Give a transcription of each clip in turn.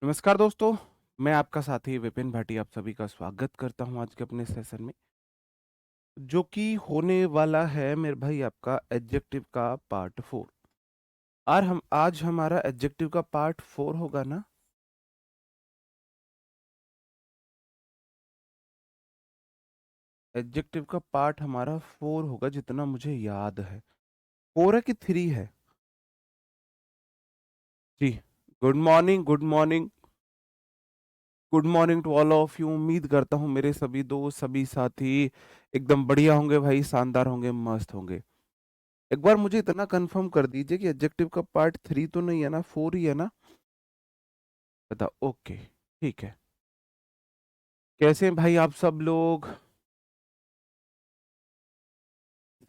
नमस्कार दोस्तों, मैं आपका साथी विपिन भाटी आप सभी का स्वागत करता हूँ आज के अपने सेशन में, जो कि होने वाला है मेरे भाई आपका एडजेक्टिव का पार्ट 4। और हम आज हमारा एडजेक्टिव का पार्ट 4 होगा ना। एडजेक्टिव का पार्ट हमारा 4 होगा जितना मुझे याद है। 4 है कि 3 है? जी। Good morning, good morning, good morning to all of you. उम्मीद करता हूँ मेरे सभी दोस्त सभी साथी एकदम बढ़िया होंगे भाई, शानदार होंगे, मस्त होंगे। एक बार मुझे इतना कंफर्म कर दीजिए कि एडजेक्टिव का पार्ट 3 तो नहीं है ना, 4 ही है ना? बताओ। ओके, ठीक है। कैसे हैं भाई आप सब लोग?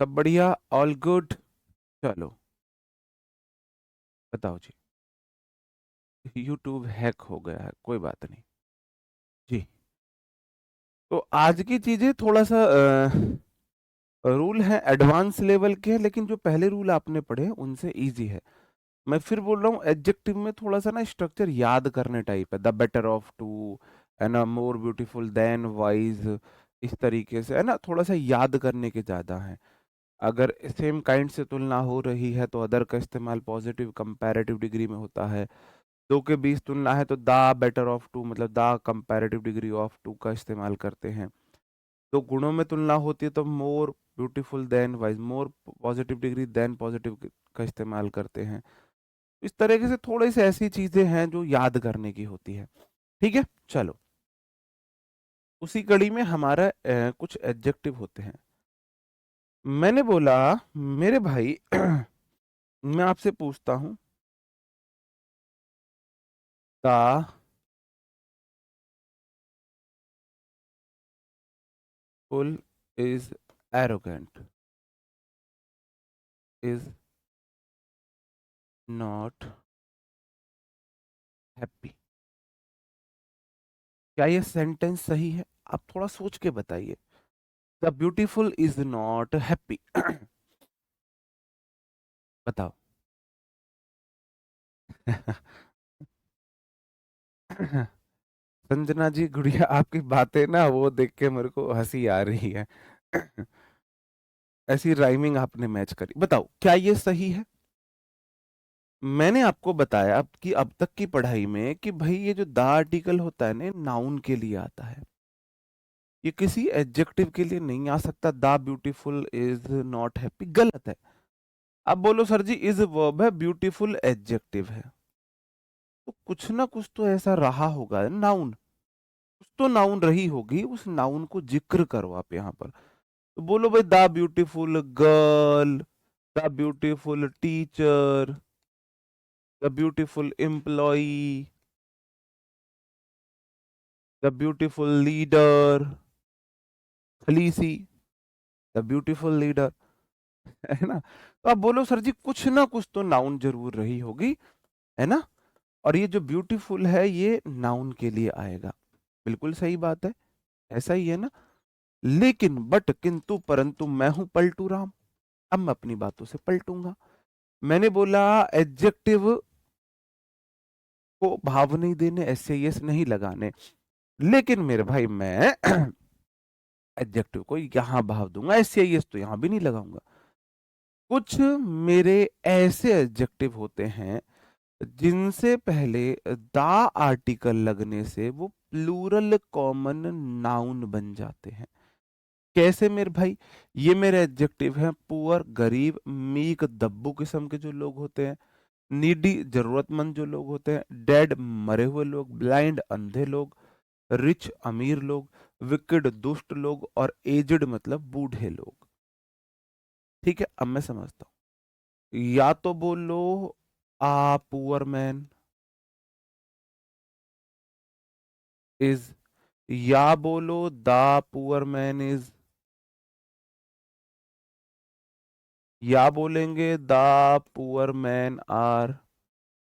सब बढ़िया, ऑल गुड। चलो, बताओ जी। यूट्यूब हैक हो गया है, कोई बात नहीं जी। तो आज की चीजें थोड़ा सा रूल है एडवांस लेवल के हैं, लेकिन जो पहले रूल आपने पढ़े हैं, उनसे इजी है। मैं फिर बोल रहा हूँ, एडजेक्टिव में थोड़ा सा ना स्ट्रक्चर याद करने टाइप है। द बेटर ऑफ टू है ना, मोर ब्यूटीफुल देन वाइज, इस तरीके से है ना, थोड़ा सा याद करने के ज्यादा है। अगर सेम काइंड से तुलना हो रही है तो अदर का इस्तेमाल पॉजिटिव कंपैरेटिव डिग्री में होता है। दो के बीच तुलना है तो द बेटर ऑफ टू मतलब the comparative degree of two का इस्तेमाल करते हैं। दो गुणों में तुलना होती है तो more beautiful than wise, more positive degree than positive का इस्तेमाल करते हैं। इस तरीके से थोड़ी सी ऐसी चीजें हैं जो याद करने की होती है। ठीक है, चलो। उसी कड़ी में हमारा कुछ एडजेक्टिव होते हैं। मैंने बोला मेरे भाई मैं आपसे पूछता हूं, the full is arrogant is not happy. क्या ये सेंटेंस सही है? आप थोड़ा सोच के बताइए। The beautiful is not happy. बताओ। संजना जी गुड़िया, आपकी बातें ना वो देख के मेरे को हंसी आ रही है। ऐसी राइमिंग आपने मैच करी, बताओ क्या ये सही है? मैंने आपको बताया कि अब तक की पढ़ाई में कि भाई ये जो द आर्टिकल होता है ना, नाउन के लिए आता है। ये किसी एडजेक्टिव के लिए नहीं आ सकता। The beautiful is not happy गलत है। अब बोलो सर जी, इज वर्ब है, ब्यूटीफुल एडजेक्टिव है, तो कुछ ना कुछ तो ऐसा रहा होगा नाउन। कुछ तो नाउन रही होगी, उस नाउन को जिक्र करो आप यहाँ पर। तो बोलो भाई, the beautiful girl, the beautiful teacher, the beautiful employee, the beautiful leader, Khaleesi, the beautiful leader. है ना? तो आप बोलो सर जी, कुछ ना कुछ तो नाउन जरूर रही होगी, है ना? और ये जो ब्यूटीफुल है ये नाउन के लिए आएगा। बिल्कुल सही बात है, ऐसा ही है ना। लेकिन बट किंतु परंतु मैं हूं पलटू राम। अब मैं अपनी बातों से पलटूंगा। मैंने बोला एडजेक्टिव को भाव नहीं देने, ऐसे यस नहीं लगाने, लेकिन मेरे भाई मैं एडजेक्टिव को यहां भाव दूंगा, ऐसे यस तो यहां भी नहीं लगाऊंगा। कुछ मेरे ऐसे एडजेक्टिव होते हैं जिनसे पहले द आर्टिकल लगने से वो प्लूरल कॉमन नाउन बन जाते हैं। कैसे मेरे भाई? ये मेरे एडजेक्टिव हैं। पुअर गरीब, मीक दब्बू किस्म के जो लोग होते हैं, नीडी जरूरतमंद जो लोग होते हैं, डेड मरे हुए लोग, ब्लाइंड अंधे लोग, रिच अमीर लोग, विकेड दुष्ट लोग, और एजड मतलब बूढ़े लोग। ठीक है, अब मैं समझता हूं। या तो बोलो आ पुअर मैन इज, या बोलो द पुअर मैन इज, या बोलेंगे द पुअर मैन आर।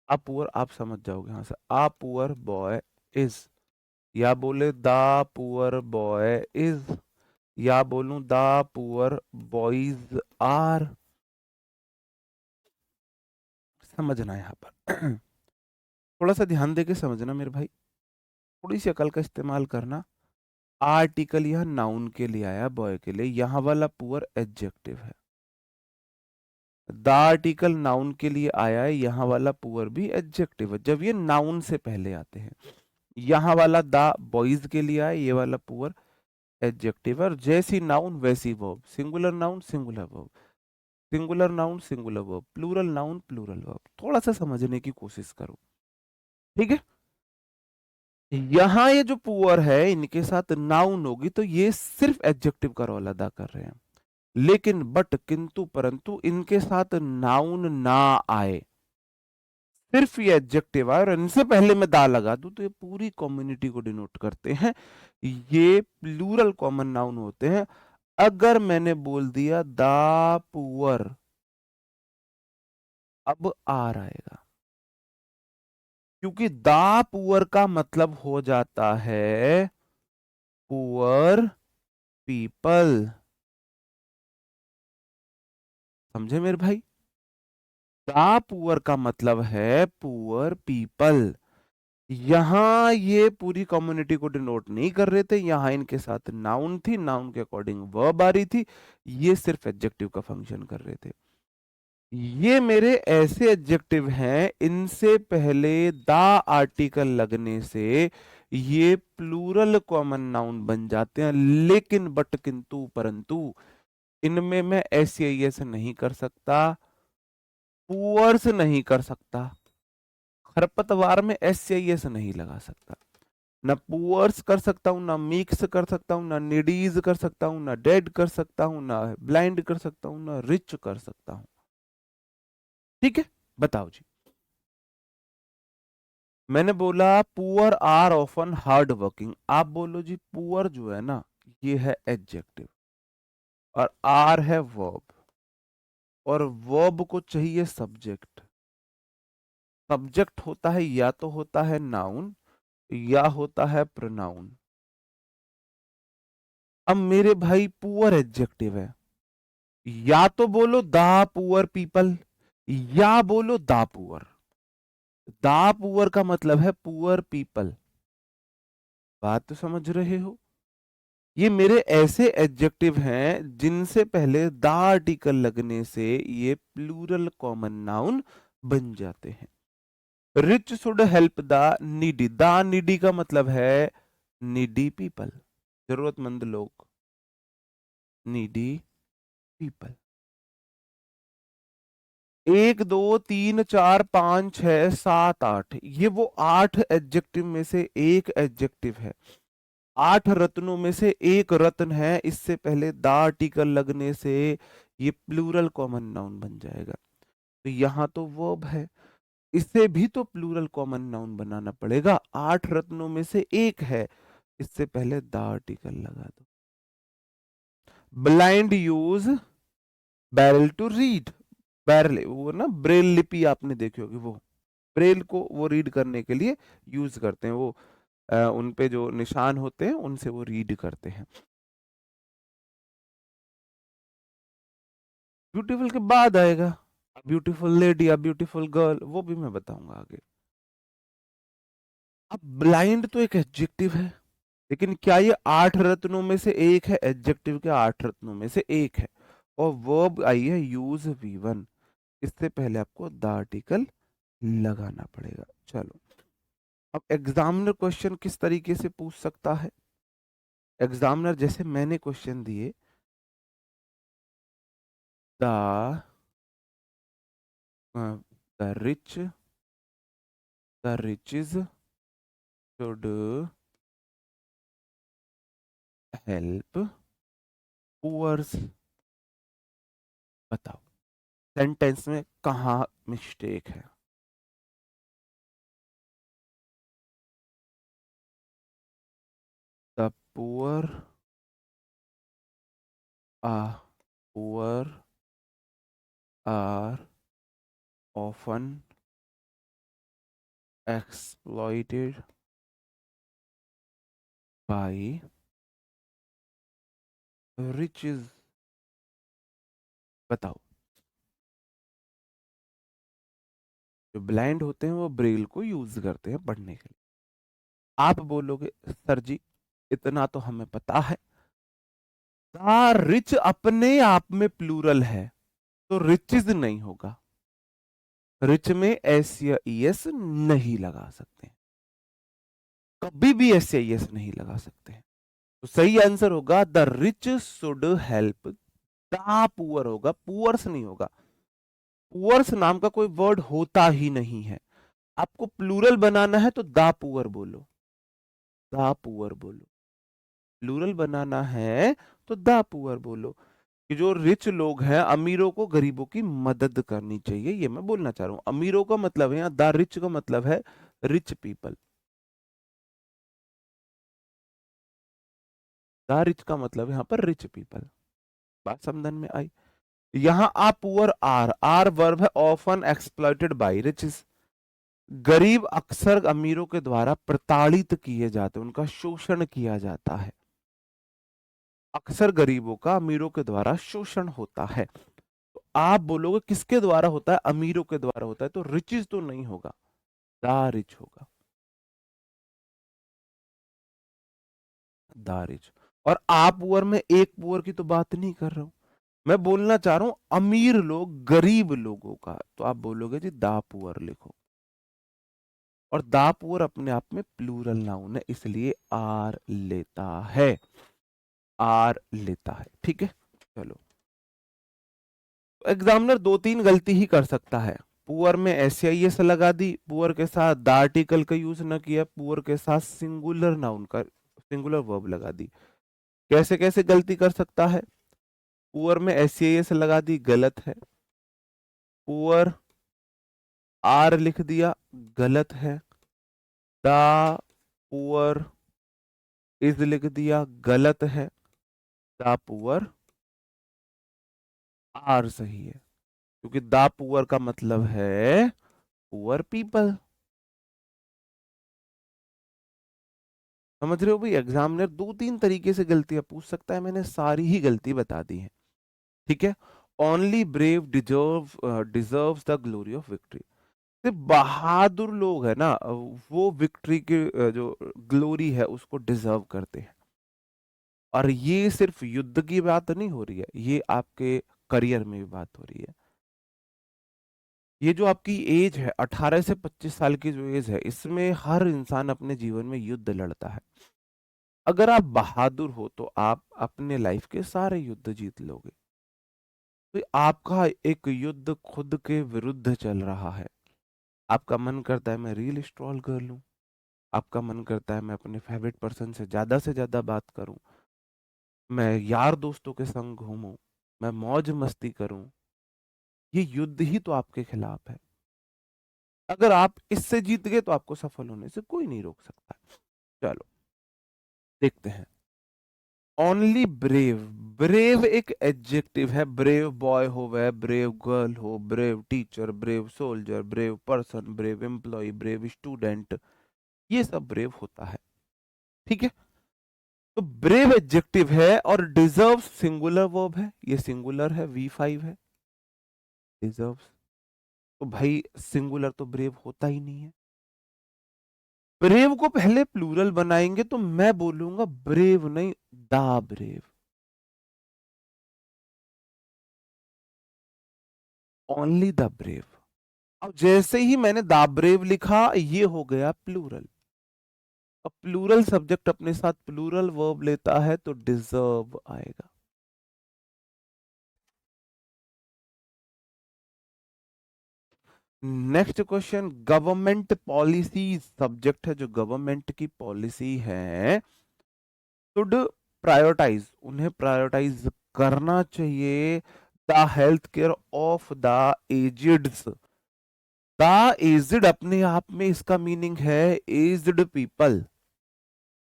आप पुअर आप समझ जाओगे यहां से, आ पुअर बॉय इज, या बोले द पुअर बॉय इज, या बोलूं द पुअर बॉयज आर। समझना यहां पर। थोड़ा सा ध्यान देके समझना मेरे भाई, थोड़ी सी अकल का इस्तेमाल करना। आर्टिकल यह नाउन के लिए आया, बॉय के लिए, यहाँ वाला पुअर एडजेक्टिव है। द आर्टिकल नाउन के लिए आया है, यहाँ वाला पुअर भी एडजेक्टिव है जब ये नाउन से पहले आते हैं। यहाँ वाला द बॉयज के लिए आया, ये वाला पुअर एडजेक्टिव है। और जैसी नाउन वैसी verb, singular noun singular verb, singular noun singular verb, plural noun plural verb. थोड़ा सा समझने की कोशिश करो, ठीक है। यहाँ ये जो पुअर है इनके साथ नाउन होगी तो ये सिर्फ एडजेक्टिव का रोल अदा कर रहे हैं, लेकिन बट किंतु परंतु इनके साथ नाउन ना आए, सिर्फ ये एडजेक्टिव आए और इनसे पहले मैं दा लगा दूं तो ये पूरी कम्युनिटी को डिनोट करते हैं, ये प्लूरल कॉमन नाउन होते हैं। अगर मैंने बोल दिया दा पुअर, अब आर आएगा, क्योंकि दा पुअर का मतलब हो जाता है पुअर पीपल। समझे मेरे भाई? दा पुअर का मतलब है पुअर पीपल। यहां ये पूरी कम्युनिटी को डिनोट नहीं कर रहे थे, यहां इनके साथ नाउन थी, नाउन के अकॉर्डिंग वर्ब आ रही थी, ये सिर्फ एडजेक्टिव का फंक्शन कर रहे थे। ये मेरे ऐसे एडजेक्टिव हैं, इनसे पहले दा आर्टिकल लगने से ये प्लूरल कॉमन नाउन बन जाते हैं, लेकिन बट किंतु परंतु इनमें मैं एस नहीं कर सकता, पुअर्स नहीं कर सकता, खरपतवार में एस नहीं लगा सकता, ना पुअर्स कर सकता हूं, ना मिक्स कर सकता हूं, ना नीडीज कर सकता हूं, ना डेड कर सकता हूं, ना ब्लाइंड कर सकता हूं, ना रिच कर सकता हूं। ठीक है, बताओ जी। मैंने बोला poor are often hard working, आप बोलो जी पुअर जो है ना ये है एडजेक्टिव और आर है वर्ब, और वर्ब को चाहिए सब्जेक्ट। सब्जेक्ट होता है या तो होता है नाउन या होता है प्रोनाउन। अब मेरे भाई पुअर एडजेक्टिव है, या तो बोलो दा पुअर पीपल या बोलो दा पुअर। दा पुअर का मतलब है पुअर पीपल, बात तो समझ रहे हो? ये मेरे ऐसे एडजेक्टिव हैं जिनसे पहले दा आर्टिकल लगने से ये प्लूरल कॉमन नाउन बन जाते हैं। Rich should help the needy, the needy का मतलब है नीडी पीपल, जरूरतमंद लोग, नीडी पीपल। एक दो तीन चार पांच छह सात आठ, ये वो आठ एडजेक्टिव में से एक एडजेक्टिव है, आठ रत्नों में से एक रत्न है, इससे पहले द आर्टिकल लगने से ये प्लूरल कॉमन नाउन बन जाएगा। तो यहां तो वर्ब है, इससे भी तो प्लूरल कॉमन नाउन बनाना पड़ेगा, आठ रत्नों में से एक है, इससे पहले द आर्टिकल लगा दो। Blind use barrel to read, barrel वो ना ब्रेल लिपि आपने देखी होगी, वो ब्रेल को वो रीड करने के लिए यूज करते हैं, वो उन पे जो निशान होते हैं उनसे वो रीड करते हैं। ब्यूटीफुल के बाद आएगा ब्यूटीफुल लेडी या ब्यूटीफुल गर्ल, वो भी मैं बताऊंगा आगे। अब ब्लाइंड तो एक एडजेक्टिव है, लेकिन क्या ये आठ रत्नों में से एक है? एडजेक्टिव के आठ रत्नों में से एक है, और वर्ब आई है यूज V1, इससे पहले आपको द आर्टिकल लगाना पड़ेगा। चलो, अब एग्जामिनर क्वेश्चन किस तरीके से पूछ सकता है? एग्जामिनर जैसे मैंने क्वेश्चन दिए, the the rich, the riches should help poors. बताओ सेंटेंस में कहाँ मिस्टेक है? द पुअर आ poor are often exploited by riches. बताओ जो ब्लाइंड होते हैं वो ब्रेल को यूज करते हैं पढ़ने के लिए। आप बोलोगे सर जी इतना तो हमें पता है, द रिच अपने आप में प्लूरल है तो रिचेज नहीं होगा, रिच में एस या ईएस नहीं लगा सकते, कभी भी एस या ईएस नहीं लगा सकते। तो सही आंसर होगा the rich should help the poor होगा, पुअर्स नहीं होगा। पुअर्स नाम का कोई वर्ड होता ही नहीं है। आपको प्लूरल बनाना है तो द पुअर बोलो, द पुअर बोलो। प्लूरल बनाना है तो द पुअर बोलो कि जो रिच लोग हैं, अमीरों को गरीबों की मदद करनी चाहिए, ये मैं बोलना चाह रहा हूं। अमीरों का मतलब है यहाँ द रिच का मतलब है रिच पीपल, द रिच का मतलब यहाँ पर रिच पीपल। बात समझ में आई? यहां आ पुअर आर, आर वर्ब है ऑफन एक्सप्लॉइटेड बाय रिचेस। गरीब अक्सर अमीरों के द्वारा प्रताड़ित किए जाते हैं, उनका शोषण किया जाता है। अक्सर गरीबों का अमीरों के द्वारा शोषण होता है। तो आप बोलोगे किसके द्वारा होता है? अमीरों के द्वारा होता है, तो रिचेस तो नहीं होगा, द रिच होगा, द रिच। और आप पुअर में एक पुअर की तो बात नहीं कर रहा हूं, मैं बोलना चाह रहा हूं अमीर लोग, गरीब लोगों का, तो आप बोलोगे जी द पुअर लिखो। और द पुअर अपने आप में प्लूरल नाउन है, इसलिए आर लेता है, आर लेता है। ठीक है, चलो। एग्जामिनर दो तीन गलती ही कर सकता है। पुअर में एस आई एस लगा दी, पुअर के साथ द आर्टिकल का यूज न किया, पुअर के साथ सिंगुलर नाउन का, सिंगुलर वर्ब लगा दी। कैसे कैसे गलती कर सकता है? पुअर में एस आई एस लगा दी, गलत है। पुअर आर लिख दिया, गलत है। द पुअर इज लिख दिया, गलत है। द पुअर आर सही है, क्योंकि द पुअर का मतलब है पुअर पीपल। समझ रहे हो भाई? एग्जामिनर दो तीन तरीके से गलतियां पूछ सकता है, मैंने सारी ही गलती बता दी है। ठीक है। Only brave deserves the glory of victory. सिर्फ बहादुर लोग है ना, वो विक्ट्री के जो ग्लोरी है उसको डिजर्व करते हैं। और ये सिर्फ युद्ध की बात नहीं हो रही है, ये आपके करियर में भी बात हो रही है। ये जो आपकी एज है 18 से 25 साल की जो एज है, इसमें हर इंसान अपने जीवन में युद्ध लड़ता है। अगर आप बहादुर हो तो आप अपने लाइफ के सारे युद्ध जीत लोगे। तो आपका एक युद्ध खुद के विरुद्ध चल रहा है। आपका मन करता है मैं रील स्क्रॉल कर लूं, आपका मन करता है मैं अपने फेवरेट पर्सन से ज्यादा बात करूं, मैं यार दोस्तों के संग घूमूं, मैं मौज मस्ती करूं। ये युद्ध ही तो आपके खिलाफ है। अगर आप इससे जीत गए तो आपको सफल होने से कोई नहीं रोक सकता। चलो देखते हैं। ओनली ब्रेव, ब्रेव एक एडजेक्टिव है। ब्रेव बॉय हो, वह ब्रेव गर्ल हो, brave teacher, brave soldier, brave person, brave employ, brave student, ये सब ब्रेव होता है। ठीक है। तो ब्रेव एडजेक्टिव है और डिजर्व सिंगुलर वर्ब है, ये सिंगुलर है, V5 है, डिजर्व। तो भाई सिंगुलर तो ब्रेव होता ही नहीं है। ब्रेव को पहले प्लूरल बनाएंगे तो मैं बोलूंगा ब्रेव नहीं, दा ब्रेव, ओनली द ब्रेव। अब जैसे ही मैंने द ब्रेव लिखा, ये हो गया प्लूरल। अब प्लूरल सब्जेक्ट अपने साथ प्लूरल वर्ब लेता है तो डिजर्व आएगा। Next question, government policy subject है, जो गवर्नमेंट की पॉलिसी है शुड प्रायोरिटाइज, उन्हें प्रायोरिटाइज करना चाहिए the health care of the ageds. The aged अपने आप में इसका मीनिंग है एज्ड पीपल,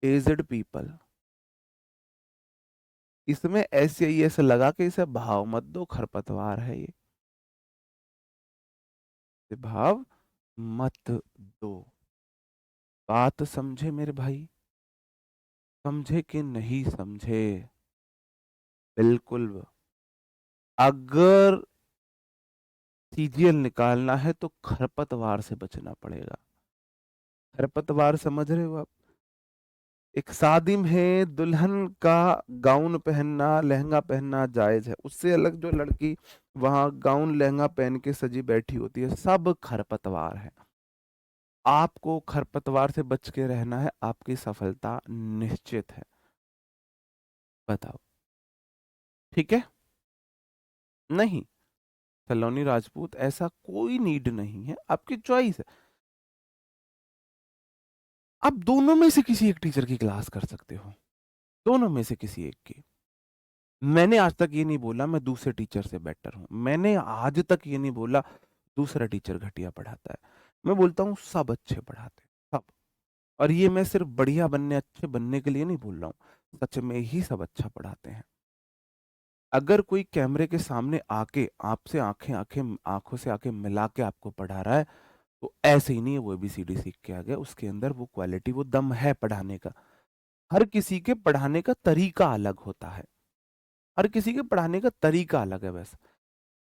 एज्ड पीपल। इसमें ऐसे ही ऐसे लगा के इसे भाव मत दो, खरपतवार है ये, इसे भाव मत दो। बात समझे मेरे भाई? समझे कि नहीं समझे? बिल्कुल। अगर सीजीएल निकालना है तो खरपतवार से बचना पड़ेगा। खरपतवार समझ रहे हो आप? एक शादी में दुल्हन का गाउन पहनना, लहंगा पहनना जायज है, उससे अलग जो लड़की वहां गाउन लहंगा पहन के सजी बैठी होती है, सब खरपतवार है। आपको खरपतवार से बच के रहना है, आपकी सफलता निश्चित है। बताओ, ठीक है? नहीं, सलोनी राजपूत ऐसा कोई नीड नहीं है, आपकी चॉइस है। आप दोनों में से किसी एक टीचर की क्लास कर सकते हो, दोनों में से किसी एक की। मैंने आज तक ये नहीं बोला मैं दूसरे टीचर से बेटर हूं, मैंने आज तक ये नहीं बोला दूसरा टीचर घटिया पढ़ाता है। मैं बोलता हूँ सब अच्छे पढ़ाते हैं, सब। और ये मैं सिर्फ बढ़िया बनने, अच्छे बनने के लिए नहीं बोल रहा हूँ, सच में ही सब अच्छा पढ़ाते हैं। अगर कोई कैमरे के सामने आके आपसे आंखों से आंखें मिला के आपको पढ़ा रहा है, तो ऐसे ही नहीं है वो ABCD सीख के आ गया, उसके अंदर वो क्वालिटी, वो दम है पढ़ाने का। हर किसी के पढ़ाने का तरीका अलग होता है, हर किसी के पढ़ाने का तरीका अलग है। बस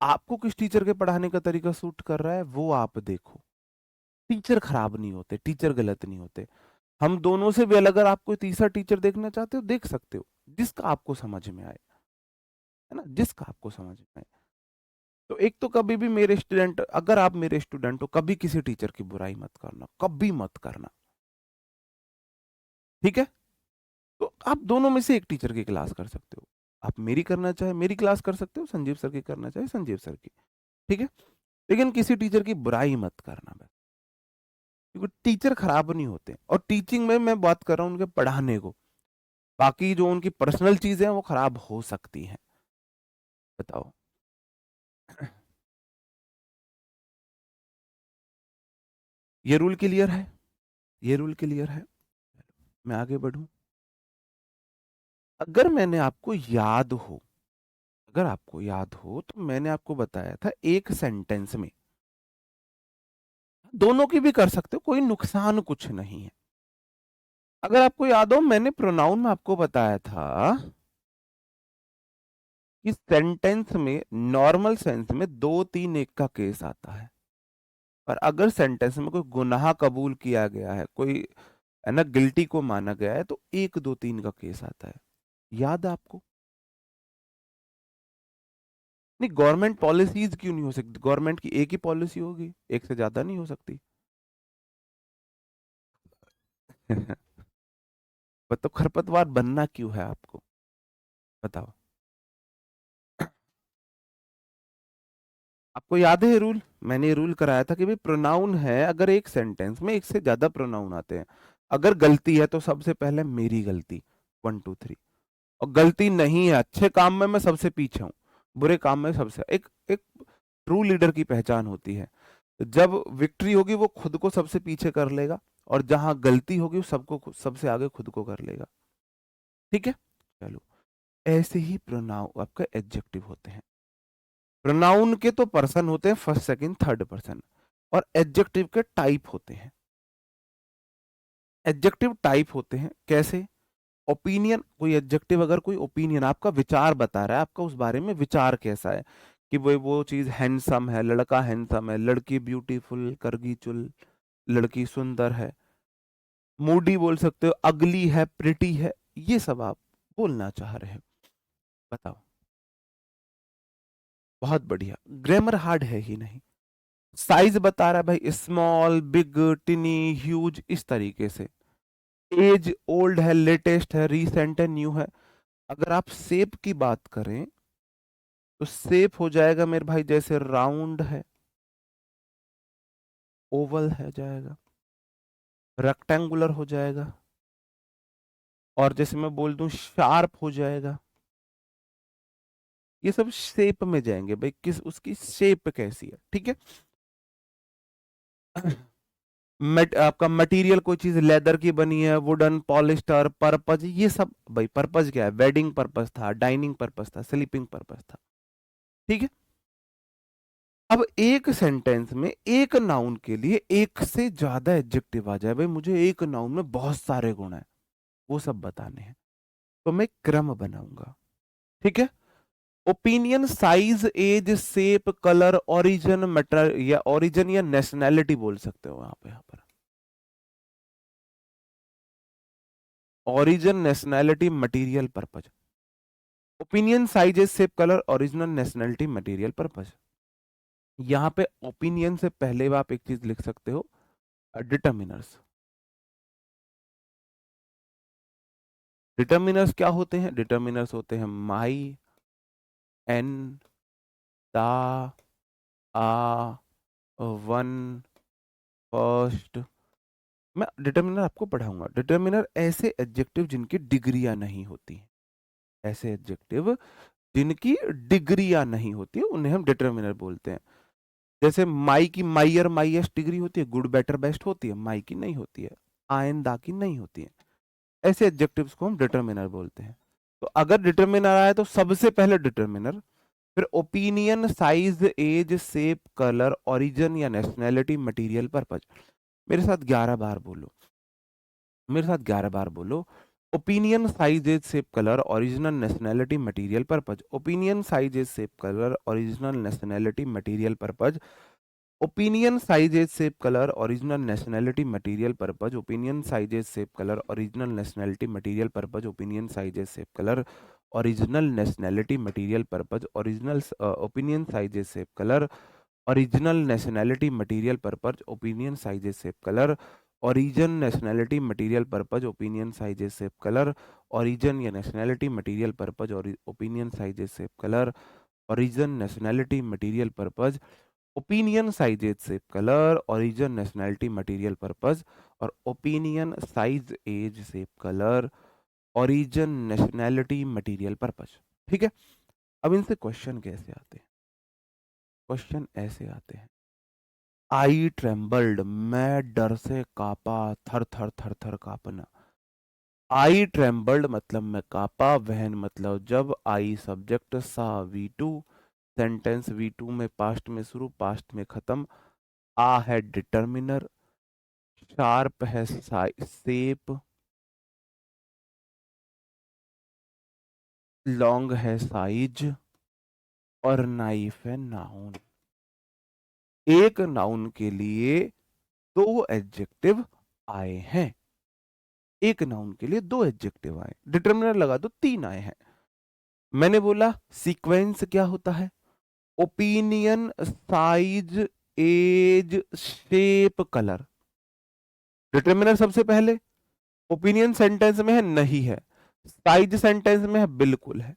आपको किस टीचर के पढ़ाने का तरीका सूट कर रहा है वो आप देखो। टीचर खराब नहीं होते, टीचर गलत नहीं होते। हम दोनों से भी अलग, अगर आप कोई तीसरा टीचर देखना चाहते हो देख सकते हो, जिसका आपको समझ में आए, है ना, जिसका आपको समझ में आए। तो एक तो कभी भी मेरे स्टूडेंट, अगर आप मेरे स्टूडेंट हो, कभी किसी टीचर की बुराई मत करना, कभी मत करना, ठीक है? तो आप दोनों में से एक टीचर की क्लास कर सकते हो। आप मेरी करना चाहे मेरी क्लास कर सकते हो, संजीव सर की करना चाहे संजीव सर की, ठीक है? लेकिन किसी टीचर की बुराई मत करना बस, क्योंकि टीचर खराब नहीं होते। और टीचिंग में मैं बात कर रहा हूँ उनके पढ़ाने को, बाकी जो उनकी पर्सनल चीजें हैं वो खराब हो सकती हैं। बताओ। ये रूल क्लियर है? ये रूल क्लियर है? मैं आगे बढ़ूं। अगर मैंने आपको याद हो, अगर आपको याद हो तो मैंने आपको बताया था एक सेंटेंस में, दोनों की भी कर सकते हो, कोई नुकसान कुछ नहीं है। अगर आपको याद हो मैंने प्रोनाउन में आपको बताया था कि सेंटेंस में, नॉर्मल सेंस में 2 3 1 का केस आता है, पर अगर सेंटेंस में कोई गुनाह कबूल किया गया है, कोई है ना गिल्टी को माना गया है, तो 1 2 3 का केस आता है। याद है आपको? नहीं, गवर्नमेंट पॉलिसीज क्यों नहीं हो सकती? गवर्नमेंट की एक ही पॉलिसी होगी, एक से ज्यादा नहीं हो सकती। तो खरपतवार बनना क्यों है आपको? बताओ। आपको याद है ये रूल? मैंने ये रूल कराया था कि भाई प्रोनाउन है, अगर एक सेंटेंस में एक से ज्यादा प्रोनाउन आते हैं, अगर गलती है तो सबसे पहले मेरी गलती, 1 2 3। और गलती नहीं है, अच्छे काम में मैं सबसे पीछे हूँ, बुरे काम में सबसे, एक एक ट्रू लीडर की पहचान होती है, जब विक्ट्री होगी वो खुद को सबसे पीछे कर लेगा, और जहां गलती होगी वो सबको सबसे आगे खुद को कर लेगा, ठीक है? चलो, ऐसे ही प्रोनाउन आपका एडजेक्टिव होते हैं। प्रोनाउन के तो पर्सन होते हैं फर्स्ट सेकंड थर्ड पर्सन, और एडजेक्टिव के टाइप होते हैं। एडजेक्टिव टाइप होते हैं कैसे? ओपिनियन, कोई एडजेक्टिव, अगर कोई ओपिनियन आपका विचार बता रहा है, आपका उस बारे में विचार कैसा है, कि वो चीज हैंडसम है, लड़का हैंडसम है, लड़की ब्यूटीफुल करगी चुल, लड़की सुंदर है, मूडी बोल सकते हो, अगली है, प्रिटी है, ये सब आप बोलना चाह रहे हैं। बताओ। बहुत बढ़िया, ग्रामर हार्ड है ही नहीं। साइज बता रहा है भाई, स्मॉल, बिग, टिनी, ह्यूज, इस तरीके से। एज ओल्ड है, लेटेस्ट है, रीसेंट है, न्यू है। अगर आप शेप की बात करें तो शेप हो जाएगा मेरे भाई, जैसे राउंड है, ओवल है जाएगा, रेक्टेंगुलर हो जाएगा, और जैसे मैं बोल दूं शार्प हो जाएगा। ये सब शेप में जाएंगे भाई, किस उसकी शेप कैसी है, ठीक है? आपका मटेरियल, कोई चीज लेदर की बनी है, वुडन, पॉलिस्टर, पर्पज, ये सब भाई, पर्पज क्या है? वेडिंग पर्पज था, डाइनिंग पर्पज था, स्लीपिंग पर्पज था, ठीक है? अब एक सेंटेंस में एक नाउन के लिए एक से ज्यादा एडजेक्टिव आ जाए, भाई मुझे एक नाउन में बहुत सारे गुण हैं, वो सब बताने हैं, तो मैं क्रम बनाऊंगा, ठीक है? Opinion, size, age, shape, colour, origin, matter या ओरिजिन या नेशनैलिटी बोल सकते हो आप यहाँ पर। Origin, nationality, material purpose. Opinion, size, age, shape, colour, original, nationality, material purpose. यहाँ पे ओपिनियन से पहले आप एक चीज लिख सकते हो, डिटर्मिनर्स। डिटर्मिनर्स क्या होते हैं? डिटर्मिनर्स होते हैं माई, एन, ता, आ, वन, फर्स्ट। मैं डिटर्मिनर आपको पढ़ाऊंगा। डिटर्मिनर ऐसे एडजेक्टिव जिनकी डिग्रियां नहीं होती हैं, ऐसे एडजेक्टिव जिनकी डिग्रियां नहीं होती, उन्हें हम डिटर्मिनर बोलते हैं। जैसे माई की माइयर माइएस्ट डिग्री होती है, गुड बेटर बेस्ट होती है, माई की नहीं होती है, आयन दा की नहीं होती है। ऐसे एडजेक्टिव्स को हम डिटर्मिनर बोलते हैं। तो अगर डिटर्मिनर आए तो सबसे पहले डिटर्मिनर, फिर opinion, size, age, shape, colour, origin या नेशनैलिटी, मटेरियल पर्पज। मेरे साथ 11 बार बोलो, मेरे साथ 11 बार बोलो। Opinion, size, age, shape, colour, original, nationality, material purpose. Opinion, size, age, shape, colour, original, nationality, material purpose. Opinion, size, age, shape, colour, original, nationality, material purpose. Opinion, size, age, shape, colour, original, nationality, material purpose. Opinion, size, age, shape, colour, original, nationality, material purpose. Original, opinion, size, age, shape, colour, original, nationality, material purpose. Opinion, size, age, shape, colour, origin, nationality, material purpose. Opinion, size, age, shape, colour, origin या nationality, material purpose. और opinion, size, age, shape, colour, origin, nationality, material purpose. Opinion, size, age, shape, colour, origin, nationality, material purpose. और opinion, size, age, shape, colour, origin, nationality, material purpose. ठीक है। अब इनसे question कैसे आते हैं? Question ऐसे आते हैं, आई ट्रेम्बल्ड, मैं डर से कांपा, थर थर थर थर कांपना। आई ट्रेम्बल्ड मतलब मैं कांपा, वहन मतलब जब, आई सब्जेक्ट, सा V2, सेंटेंस V2 में पास्ट में शुरू, पास्ट में खत्म। आ है डिटर्मिनर, शार्प है शेप, लॉन्ग है साइज, और नाइफ है नाउन। एक नाउन के लिए दो एडजेक्टिव आए हैं, एक नाउन के लिए दो एडजेक्टिव आए, डिटर्मिनर लगा दो, तीन आए हैं। मैंने बोला सीक्वेंस क्या होता है? Opinion, size, age, shape, colour. Determiner सबसे पहले, ओपिनियन सेंटेंस में है नहीं है, साइज सेंटेंस में है बिल्कुल है,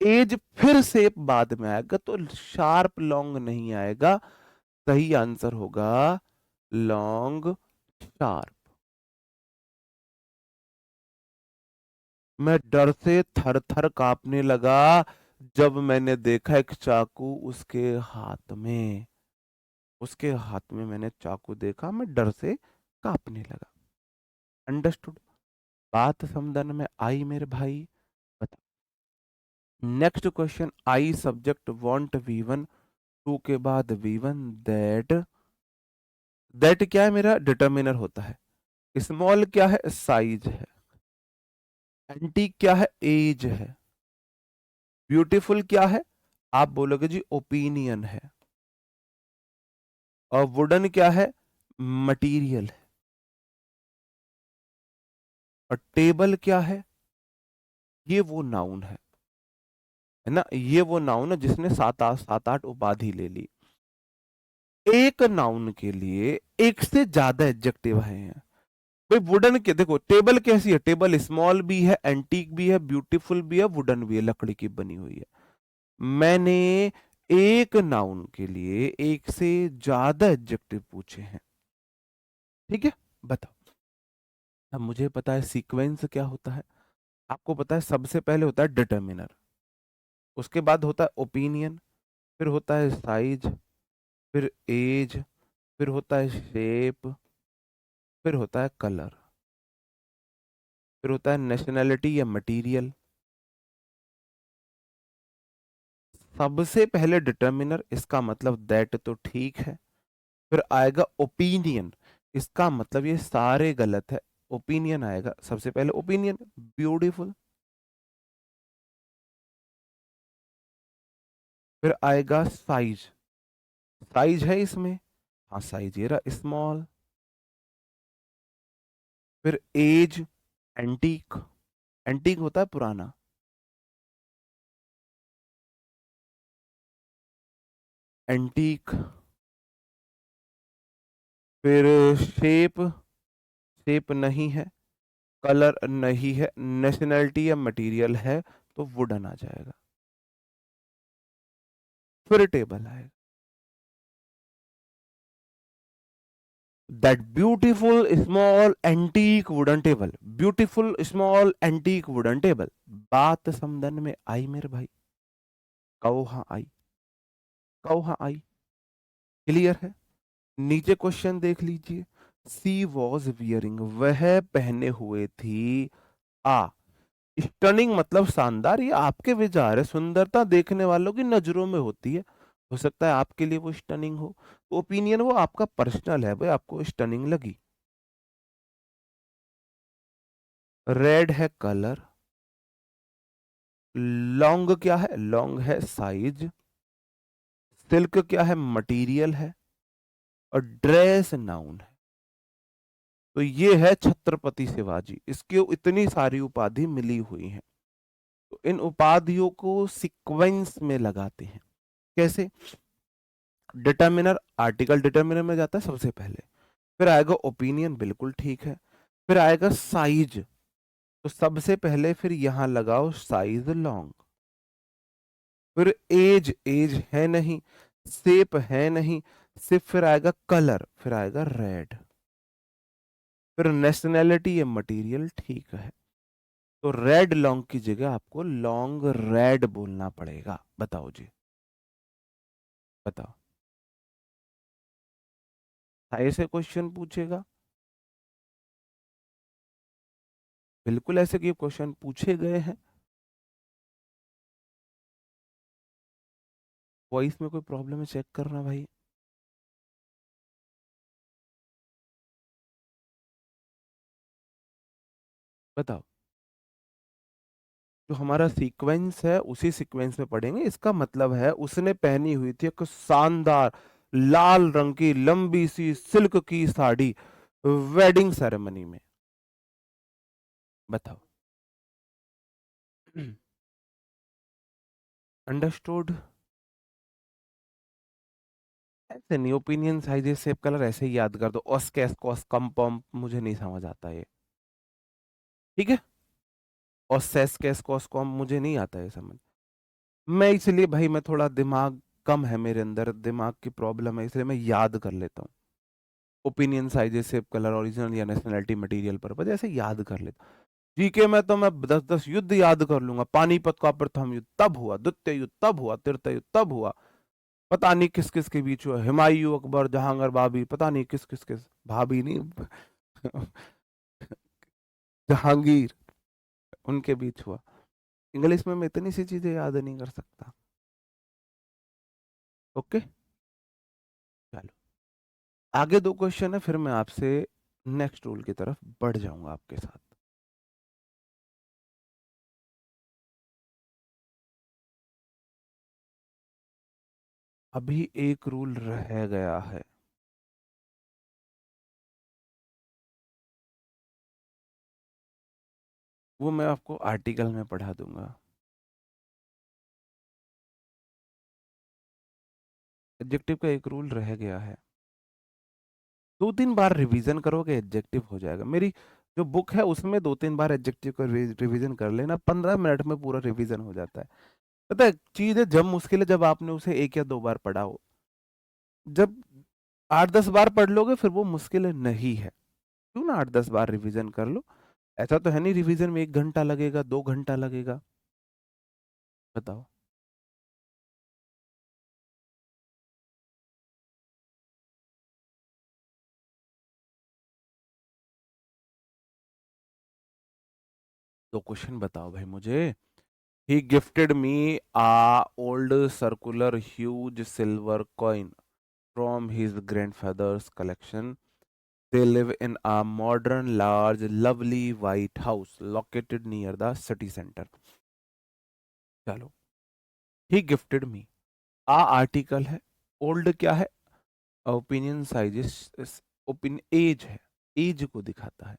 एज फिर शेप बाद में आएगा, तो शार्प लॉन्ग नहीं आएगा। सही आंसर होगा लॉन्ग शार्प। मैं डर से थर थर कांपने लगा जब मैंने देखा एक चाकू उसके हाथ में, उसके हाथ में मैंने चाकू देखा, मैं डर से कांपने लगा। अंडरस्टूड? बात समझन में आई मेरे भाई? बता। Next question, I subject, want V1, to के बाद V1, दैट, दैट क्या है? मेरा डिटर्मिनर होता है। स्मॉल क्या है? साइज है। एंटीक क्या है? एज है। ब्यूटीफुल क्या है? आप बोलोगे जी ओपिनियन है। और वुडन क्या है? मटीरियल है। और टेबल क्या है? ये वो नाउन है ना, ये वो नाउन है जिसने सात आठ उपाधि ले ली। एक नाउन के लिए एक से ज्यादा एडजेक्टिव आए हैं। भाई वुडन के देखो, टेबल कैसी है? टेबल स्मॉल भी है, एंटीक भी है, ब्यूटीफुल भी है, वुडन भी है, लकड़ी की बनी हुई है। मैंने एक नाउन के लिए एक से ज्यादा एडजेक्टिव पूछे हैं। ठीक है, बताओ। अब मुझे पता है सीक्वेंस क्या होता है, आपको पता है सबसे पहले होता है डिटर्मिनर, उसके बाद होता है ओपिनियन, फिर होता है साइज, फिर एज, फिर होता है शेप, फिर होता है कलर, फिर होता है नेशनैलिटी या मटेरियल। सबसे पहले डिटर्मिनर, इसका मतलब दैट तो ठीक है। फिर आएगा ओपिनियन, इसका मतलब ये सारे गलत है। ओपिनियन आएगा सबसे पहले, ओपिनियन ब्यूटीफुल, फिर आएगा साइज, साइज है इसमें, हाँ साइज ये रहा स्मॉल। फिर एज, एंटीक, एंटीक होता है पुराना, एंटीक। फिर शेप, शेप नहीं है, कलर नहीं है, नेशनैलिटी या मटेरियल है तो वुडन आ जाएगा। फिर टेबल आएगा, that beautiful small antique wooden table, beautiful small antique wooden table. बात समझन में आई मेरे भाई? कहो हाँ आई, कहो हाँ आई, क्लियर है? नीचे क्वेश्चन देख लीजिए, सी वॉज वियरिंग, वह पहने हुए थी, आ स्टनिंग मतलब शानदार, ये आपके विचार है, सुंदरता देखने वालों की नजरों में होती है, हो सकता है आपके लिए वो स्टनिंग हो, ओपिनियन वो आपका पर्सनल है भाई, आपको स्टनिंग लगी। रेड है कलर, लॉन्ग क्या है, लॉन्ग है साइज, सिल्क क्या है, मटेरियल है, और ड्रेस नाउन है। तो ये है छत्रपति शिवाजी, इसके इतनी सारी उपाधि मिली हुई हैं। तो इन उपाधियों को सीक्वेंस में लगाते हैं, कैसे? डिटर्मिनर, आर्टिकल डिटर्मिनर में जाता है सबसे पहले, फिर आएगा ओपिनियन, बिल्कुल ठीक है, फिर आएगा साइज, तो सबसे पहले फिर यहां लगाओ साइज लॉन्ग, फिर एज, एज है नहीं, शेप है नहीं, सिर्फ फिर आएगा कलर, फिर आएगा रेड, फिर नेशनैलिटी या मटेरियल, ठीक है। तो रेड लॉन्ग की जगह आपको लॉन्ग रेड बोलना पड़ेगा, बताओ जी, बताओ। ऐसे क्वेश्चन पूछेगा, बिल्कुल ऐसे कि क्वेश्चन पूछे गए हैं। वॉइस में कोई प्रॉब्लम है चेक करना भाई। बताओ, जो हमारा सीक्वेंस है उसी सीक्वेंस में पढ़ेंगे, इसका मतलब है उसने पहनी हुई थी एक शानदार लाल रंग की लंबी सी सिल्क की साड़ी वेडिंग सेरेमनी में। बताओ। अंडरस्टूड? ऐसे नहीं, ओपिनियन साइज शेप कलर ऐसे ही याद कर दो, ऑस कैस कॉस कम पम, मुझे नहीं समझ आता ये, ठीक है? और सेस कैस कॉस कॉम मुझे नहीं आता है समझ, मैं इसलिए भाई, मैं थोड़ा दिमाग कम है मेरे अंदर, दिमाग की प्रॉब्लम है, इसलिए मैं याद कर लेता हूँ। Opinion sizes shape colour original या नेशनैलिटी मटेरियल पर्पज ऐसे याद कर लेता। जीके में तो मैं 10-10 युद्ध याद कर लूंगा, पानीपत का प्रथम युद्ध तब हुआ, द्वितीय युद्ध तब हुआ, तृतीय युद्ध तब हुआ, पता नहीं किस किस के बीच हुआ, हुमायूं अकबर जहांगीर भाभी, पता नहीं किस किस के, भाभी नहीं जहांगीर, उनके बीच हुआ। इंग्लिश में मैं इतनी सी चीजें याद नहीं कर सकता। ओके, चलो आगे दो क्वेश्चन है, फिर मैं आपसे नेक्स्ट रूल की तरफ बढ़ जाऊंगा आपके साथ। अभी एक रूल रह गया है, वो मैं आपको आर्टिकल में पढ़ा दूंगा। एडजेक्टिव का एक रूल रह गया है, 2-3 बार रिवीजन करोगे एडजेक्टिव हो जाएगा। मेरी जो बुक है उसमें 2-3 बार एडजेक्टिव का रिवीजन कर लेना, 15 मिनट में पूरा रिवीजन हो जाता है। पता है चीज है जब मुश्किल है जब आपने उसे 1 या 2 बार पढ़ा हो, जब 8-10 बार पढ़ लोगे फिर वो मुश्किल नहीं है। क्यों ना 8-10 बार रिवीजन कर लो, ऐसा तो है नहीं रिवीजन में 1 घंटा लगेगा, 2 घंटा लगेगा। बताओ। तो क्वेश्चन बताओ भाई मुझे। He gifted me a old circular huge silver coin from his grandfather's collection. They live in a modern, large, lovely white house located near the city center. चलो, he gifted me, आर्टिकल है। Old क्या है? Opinion size, open as है, as को दिखाता है।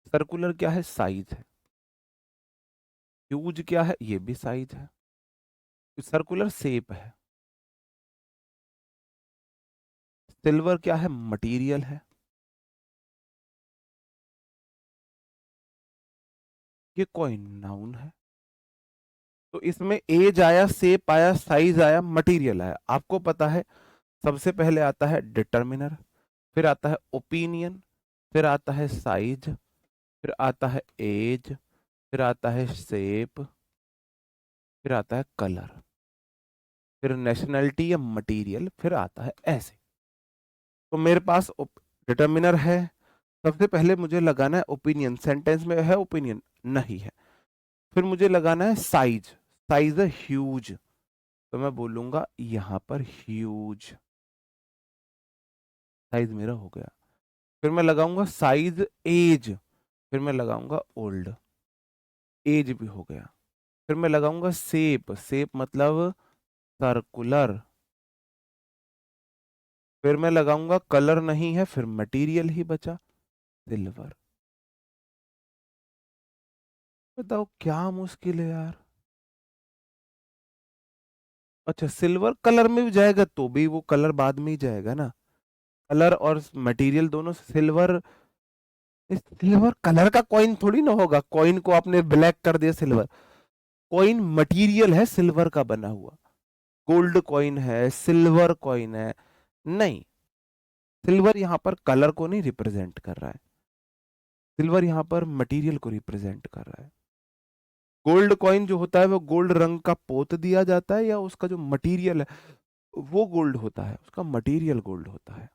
Circular क्या है? साइज है। ह्यूज क्या है? ये भी साइज है। सर्कुलर शेप है। सिल्वर क्या है? मटेरियल है। ये कॉइन नाउन है। तो इसमें एज आया, शेप आया, साइज आया, मटेरियल आया। आपको पता है सबसे पहले आता है डिटर्मिनर, फिर आता है ओपिनियन, फिर आता है साइज, फिर आता है एज, फिर आता है शेप, फिर आता है कलर, फिर नेशनैलिटी या मटेरियल, फिर आता है ऐसे। तो मेरे पास डिटर्मिनर है। सबसे पहले मुझे लगाना है ओपिनियन। सेंटेंस में है ओपिनियन? नहीं है। फिर मुझे लगाना है साइज। साइज है ह्यूज, तो मैं बोलूंगा यहां पर ह्यूज। साइज मेरा हो गया। फिर मैं लगाऊंगा साइज एज, फिर मैं लगाऊंगा ओल्ड, एज भी हो गया। फिर मैं लगाऊंगा शेप, शेप मतलब सर्कुलर। फिर मैं लगाऊंगा कलर, नहीं है, फिर मटेरियल ही बचा, सिल्वर। बताओ क्या मुश्किल है यार। अच्छा, सिल्वर कलर में भी जाएगा तो भी वो कलर बाद में ही जाएगा ना। कलर और मटेरियल दोनों। सिल्वर, सिल्वर कलर का कॉइन थोड़ी ना होगा। कॉइन को आपने ब्लैक कर दिया सिल्वर। कॉइन मटेरियल है सिल्वर का बना हुआ। गोल्ड कॉइन है, सिल्वर कॉइन है, नहीं। सिल्वर यहां पर कलर को नहीं रिप्रेजेंट कर रहा है। सिल्वर यहां पर मटेरियल को रिप्रेजेंट कर रहा है। गोल्ड कॉइन जो होता है वो गोल्ड रंग का पोत दिया जाता है, या उसका जो मटेरियल है वो गोल्ड होता है, उसका मटेरियल गोल्ड होता है।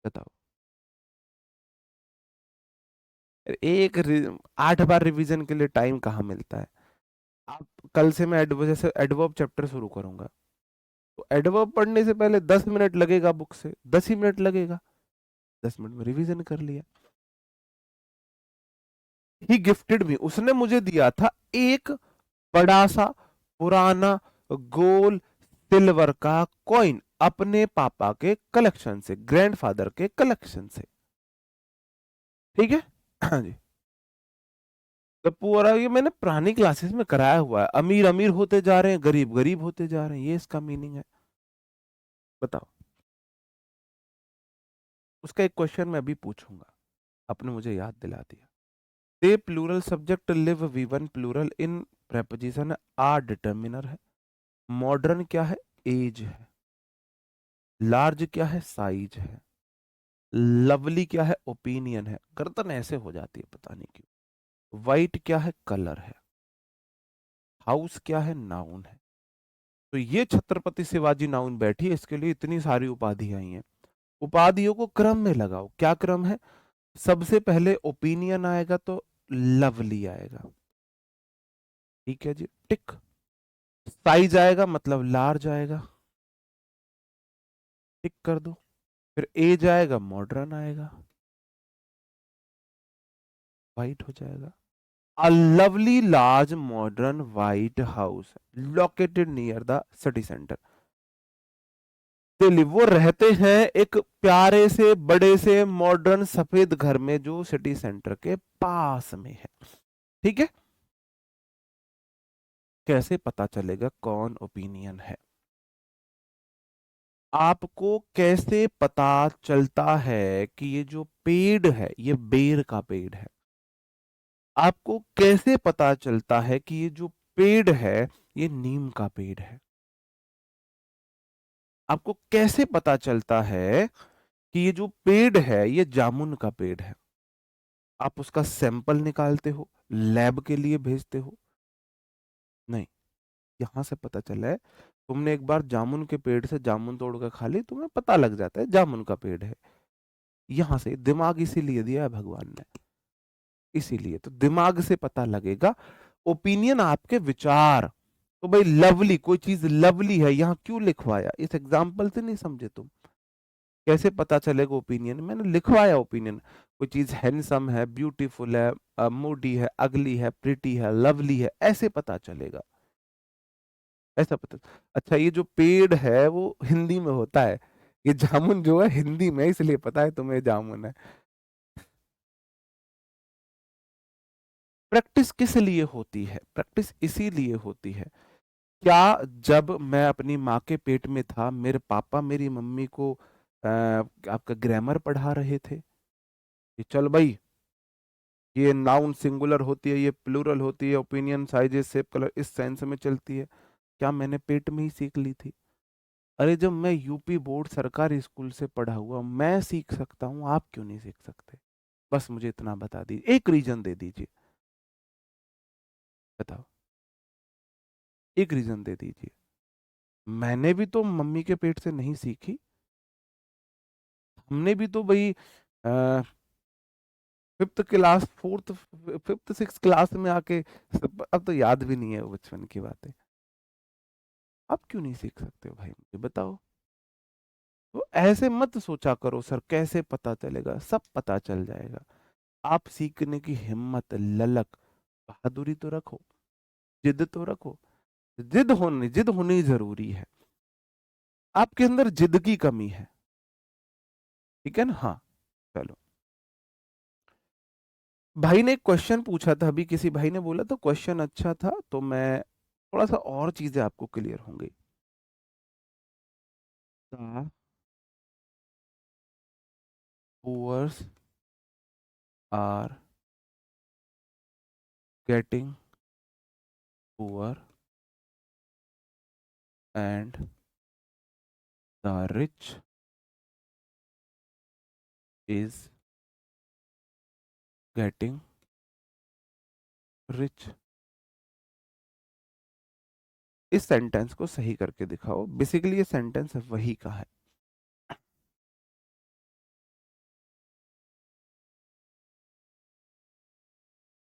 बताओ। एक 8 बार रिवीजन के लिए टाइम कहाँ मिलता है। आप कल से मैं जैसे एडवर्ब चैप्टर शुरू करूंगा, तो एडवर्ब पढ़ने से पहले 10 मिनट लगेगा, बुक से 10 ही मिनट लगेगा। 10 मिनट में रिवीजन कर लिया। ही गिफ्टेड मी, उसने मुझे दिया था एक बड़ा सा पुराना गोल सिल्वर का कॉइन अपने पापा के कलेक्शन से, ग्रैंडफादर के कलेक्शन से। ठीक है। हाँ जी। तो पूरा ये मैंने पुरानी क्लासेस में कराया हुआ है। अमीर अमीर होते जा रहे हैं, गरीब गरीब होते जा रहे हैं, ये इसका मीनिंग है। बताओ। उसका एक क्वेश्चन मैं अभी पूछूंगा, आपने मुझे याद दिला दिया। They plural subject live V one plural in preposition a determiner है। मॉडर्न क्या है? एज है। लार्ज क्या है? साइज है। लवली क्या है? ओपिनियन है। गर्दन ऐसे हो जाती है पता नहीं क्यों। वाइट क्या है? कलर है। हाउस क्या है? नाउन है। तो ये छत्रपति शिवाजी नाउन बैठी है, इसके लिए इतनी सारी उपाधि आई हैं। उपाधियों को क्रम में लगाओ। क्या क्रम है? सबसे पहले ओपिनियन आएगा तो लवली आएगा। ठीक है जी, टिक। साइज आएगा मतलब लार्ज आएगा, टिक कर दो। फिर एज आएगा, मॉडर्न आएगा, वाइट हो जाएगा। A lovely large modern white house located near the city center। Delhi, वो रहते हैं एक प्यारे से बड़े से मॉडर्न सफेद घर में जो सिटी सेंटर के पास में है। ठीक है। कैसे पता चलेगा कौन ओपिनियन है? आपको कैसे पता चलता है कि ये जो पेड़ है ये बेर का पेड़ है? आपको कैसे पता चलता है कि ये जो पेड़ है ये नीम का पेड़ है? आपको कैसे पता चलता है कि ये जो पेड़ है ये जामुन का पेड़ है? आप उसका सैंपल निकालते हो, लैब के लिए भेजते हो? नहीं। यहां से पता चला है। तुमने एक बार जामुन के पेड़ से जामुन तोड़ कर खा ली, तुम्हें पता लग जाता है जामुन का पेड़ है। यहां से दिमाग इसीलिए दिया है भगवान ने, इसीलिए तो दिमाग से पता लगेगा। ओपिनियन आपके विचार। तो भाई लवली, कोई चीज लवली है यहां क्यों लिखवाया? इस एग्जाम्पल से नहीं समझे तुम? कैसे पता चलेगा ओपिनियन? मैंने लिखवाया ओपिनियन। कोई चीज हैंडसम है, ब्यूटीफुल है, मूडी है, अगली है, प्रिटी है, लवली है, ऐसे पता चलेगा। ऐसा पता। अच्छा, ये जो पेड़ है वो हिंदी में होता है, ये जामुन जो है हिंदी में, इसलिए पता है तुम्हें जामुन है। प्रैक्टिस किस लिए होती है? प्रैक्टिस इसीलिए होती है, क्या जब मैं अपनी माँ के पेट में था, मेरे पापा मेरी मम्मी को आपका ग्रामर पढ़ा रहे थे कि चल भाई, ये नाउन सिंगुलर होती है, ये प्लूरल होती है, ओपिनियन, साइजेस, शेप, कलर इस सेंस में चलती है, क्या मैंने पेट में ही सीख ली थी? अरे जब मैं यूपी बोर्ड सरकारी स्कूल से पढ़ा हुआ, मैं सीख सकता हूँ, आप क्यों नहीं सीख सकते? बस मुझे इतना बता दीजिए, एक रीजन दे दीजिए, बताओ, एक रीजन दे दीजिए। मैंने भी तो मम्मी के पेट से नहीं सीखी, हमने भी तो भाई fifth class, fourth, fifth six class में आके, अब तो याद भी नहीं है वो बचपन की बातें। आप क्यों नहीं सीख सकते हो भाई, मुझे बताओ। तो ऐसे मत सोचा करो सर कैसे पता चलेगा, सब पता चल जाएगा। आप सीखने की हिम्मत, ललक, बहादुरी तो रखो, जिद तो रखो। जिद होनी जरूरी है। आपके अंदर जिद की कमी है, ठीक है ना? हाँ, चलो। भाई ने एक क्वेश्चन पूछा था अभी, किसी भाई ने बोला तो क्वेश्चन अच्छा था, तो मैं थोड़ा सा और चीजें आपको क्लियर होंगी। The poor are getting poor and the rich is getting rich। इस सेंटेंस को सही करके दिखाओ। बेसिकली ये सेंटेंस वही का है।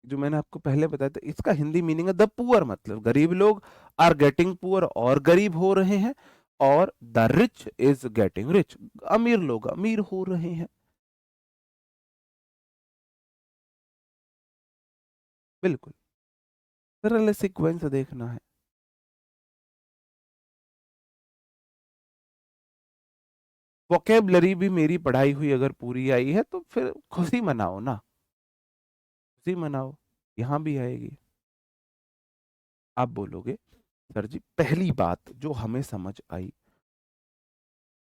जो मैंने आपको पहले बताया था, इसका हिंदी मीनिंग है द पुअर, मतलब गरीब लोग आर गेटिंग पुअर, और गरीब हो रहे हैं, और the rich is getting rich, अमीर लोग अमीर हो रहे हैं। बिल्कुल सरल सीक्वेंस देखना है। वोकेबलरी भी मेरी पढ़ाई हुई अगर पूरी आई है तो फिर खुशी मनाओ ना, खुशी मनाओ, यहां भी आएगी। आप बोलोगे सर जी पहली बात जो हमें समझ आई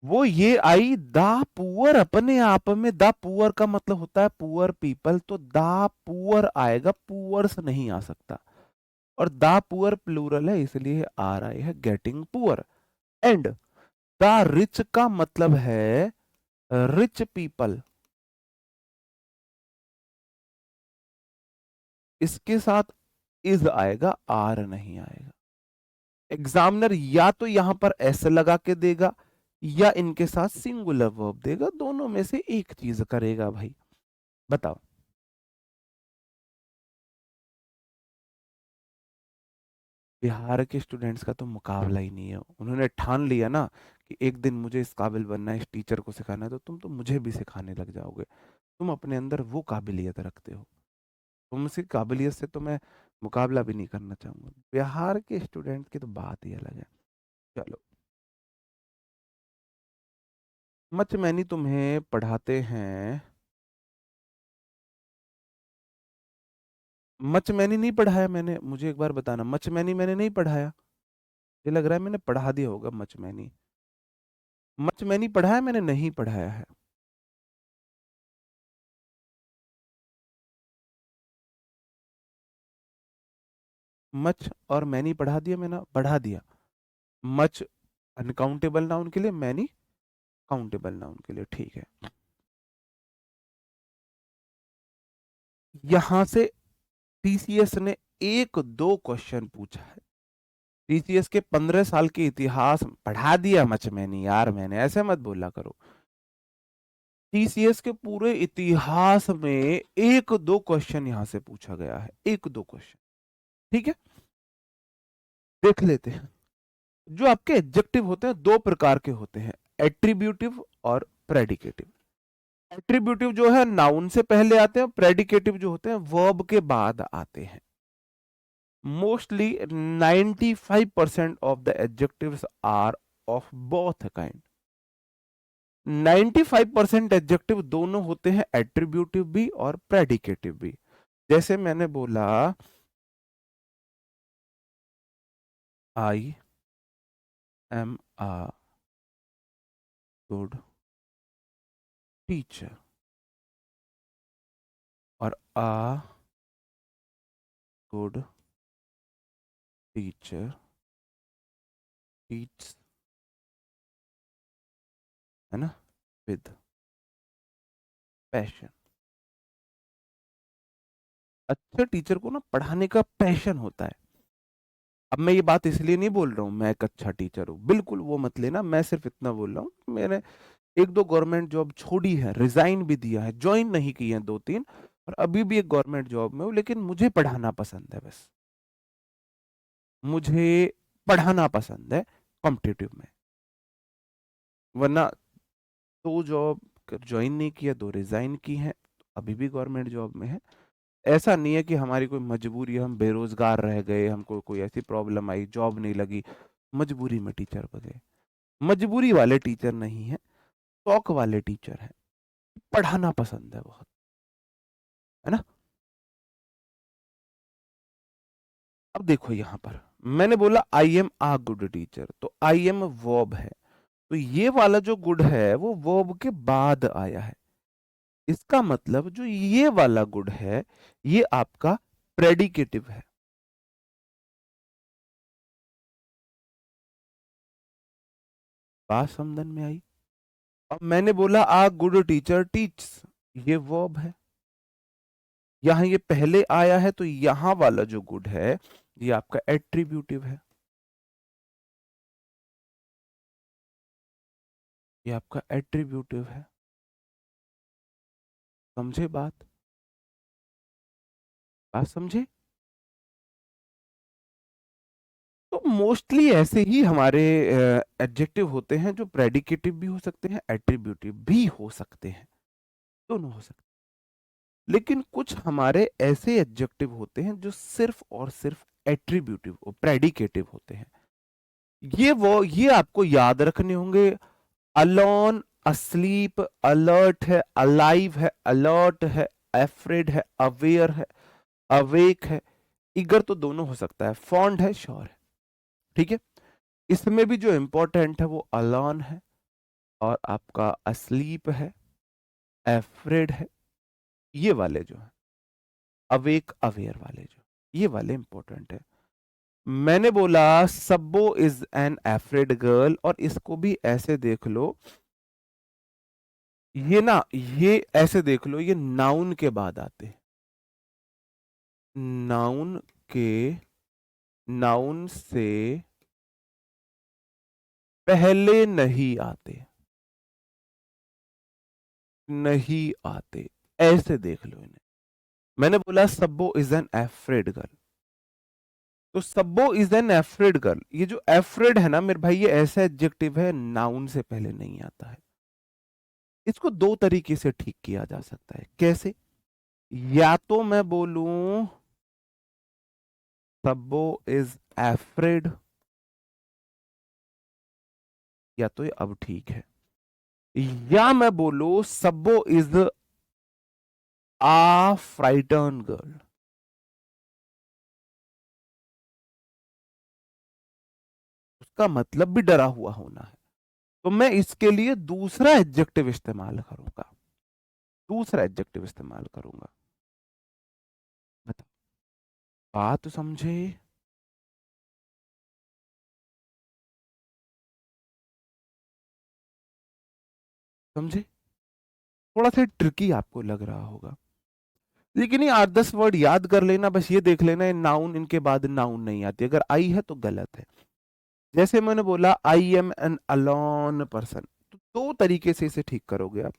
वो ये आई, दा पुअर अपने आप में, दा पुअर का मतलब होता है पुअर पीपल, तो दा पुअर आएगा, पुअर्स नहीं आ सकता, और दा पुअर प्लूरल है इसलिए आ रहा है गेटिंग पुअर। एंड दा रिच का मतलब है रिच पीपल, इसके साथ इज आएगा, आर नहीं आएगा। एग्जामिनर या तो यहां पर एस लगा के देगा, या इनके साथ सिंगुलर वर्ब देगा, दोनों में से एक चीज करेगा भाई। बताओ। बिहार के स्टूडेंट्स का तो मुकाबला ही नहीं है, उन्होंने ठान लिया ना कि एक दिन मुझे इस काबिल बनना है, इस टीचर को सिखाना है, तो तुम तो मुझे भी सिखाने लग जाओगे। तुम अपने अंदर वो काबिलियत रखते हो, तुमसे काबिलियत से तो मैं मुकाबला भी नहीं करना चाहूंगा। बिहार के स्टूडेंट की तो बात ही अलग है। चलो, मच मैनी तुम्हें पढ़ाते हैं, मच मैनी नहीं पढ़ाया मैंने, मुझे एक बार बताना, मच मैनी मैंने नहीं पढ़ाया, ये लग रहा है मैंने पढ़ा दिया होगा मच मैनी। मच मैनी पढ़ाया मैंने, नहीं पढ़ाया है। मच और मैनी पढ़ा दिया, मैंने बढ़ा दिया। मच अनकाउंटेबल नाउन के लिए, मैनी काउंटेबल नाउन के लिए, ठीक है। यहां से टीसीएस ने एक दो क्वेश्चन पूछा है, टीसीएस के 15 साल के इतिहास पढ़ा दिया मच मैनी, यार मैंने ऐसे मत बोला करो। टीसीएस के पूरे इतिहास में एक दो क्वेश्चन यहां से पूछा गया है, एक दो क्वेश्चन, ठीक है। देख लेते हैं। जो आपके एडजेक्टिव होते हैं दो प्रकार के होते हैं, एट्रीब्यूटिव और प्रेडिकेटिव। एट्रीब्यूटिव जो है नाउन से पहले आते हैं, प्रेडिकेटिव जो होते हैं वर्ब के बाद आते हैं। Mostly 95% of the adjectives are of both kind. 95% adjective दोनों होते हैं, एट्रीब्यूटिव भी और प्रेडिकेटिव भी। जैसे मैंने बोला I am a good teacher और अ गुड टीचर टीच, है ना, विद पैशन। अच्छे टीचर को ना पढ़ाने का पैशन होता है। अब मैं ये बात इसलिए नहीं बोल रहा हूँ मैं एक अच्छा टीचर हूँ, बिल्कुल वो मत लेना। मैं सिर्फ इतना बोल रहा हूँ कि मैंने एक दो गवर्नमेंट जॉब छोड़ी है, रिजाइन भी दिया है, ज्वाइन नहीं की है दो तीन, और अभी भी एक गवर्नमेंट जॉब में हूँ, लेकिन मुझे पढ़ाना पसंद है बस। मुझे पढ़ाना पसंद है कॉम्पिटिटिव में। वरना दो जॉब ज्वाइन नहीं किया, दो रिजाइन की है, अभी भी गवर्नमेंट जॉब में है। ऐसा नहीं है कि हमारी कोई मजबूरी है, हम बेरोजगार रह गए, हमको कोई ऐसी प्रॉब्लम आई, जॉब नहीं लगी, मजबूरी में टीचर बने। मजबूरी वाले टीचर नहीं है, शौक वाले टीचर है, पढ़ाना पसंद है बहुत, है ना। अब देखो यहां पर मैंने बोला I am a good teacher, तो आई एम वर्ब है, तो ये वाला जो गुड है वो वर्ब के बाद आया है। इसका मतलब जो ये वाला गुड है ये आपका प्रेडिकेटिव है। बात समझ में आई। अब मैंने बोला आ गुड टीचर टीच, ये वर्ब है, यहां ये पहले आया है, तो यहां वाला जो गुड है ये आपका एट्रीब्यूटिव है, ये आपका एट्रीब्यूटिव है। समझे बात? बात समझे? तो मोस्टली ऐसे ही हमारे एडजेक्टिव होते हैं जो प्रेडिकेटिव भी हो सकते हैं, एट्रीब्यूटिव भी हो सकते हैं, दोनों हो सकते हैं। लेकिन कुछ हमारे ऐसे एडजेक्टिव होते हैं जो सिर्फ और सिर्फ एट्रीब्यूटिव और प्रेडिकेटिव होते हैं। ये आपको याद रखने होंगे। अलोन, अस्लीप, अलर्ट है, अलाइव है, अलर्ट है, एफ्रेड है, अवेयर है, अवेक है, इगर तो दोनों हो सकता है, फॉन्ड है, श्योर है। ठीक है, इसमें भी जो इंपॉर्टेंट है वो अलोन है और आपका अस्लीप है, एफ्रेड है, ये वाले जो है, अवेक अवेयर वाले जो, ये वाले इंपॉर्टेंट है। मैंने बोला सब्बो इज एन एफ्रेड गर्ल, और इसको भी ऐसे देख लो, ये ना, ये ऐसे देख लो, ये नाउन के बाद आते हैं, नाउन के, नाउन से पहले नहीं आते, नहीं आते, ऐसे देख लो इन्हें। मैंने बोला सब्बो इज एन एफ्रेड गर्ल, तो सब्बो इज एन एफ्रेड गर्ल, ये जो एफ्रेड है ना मेरे भाई, ये ऐसा एडजेक्टिव है नाउन से पहले नहीं आता है। इसको दो तरीके से ठीक किया जा सकता है। कैसे? या तो मैं बोलूं सब्बो इज एफ्रेड, या तो ये अब ठीक है, या मैं बोलूं सब्बो इज आ फ्राइटन गर्ल, उसका मतलब भी डरा हुआ होना है, तो मैं इसके लिए दूसरा एडजेक्टिव इस्तेमाल करूंगा, दूसरा एडजेक्टिव इस्तेमाल करूंगा। बताओ, बात समझे? समझे? थोड़ा सा ट्रिकी आपको लग रहा होगा, लेकिन ये 8-10 वर्ड याद कर लेना, बस ये देख लेना ये नाउन, इनके बाद नाउन नहीं आती, अगर आई है तो गलत है। जैसे मैंने बोला I am an alone person, तो दो तरीके से इसे ठीक करोगे आप।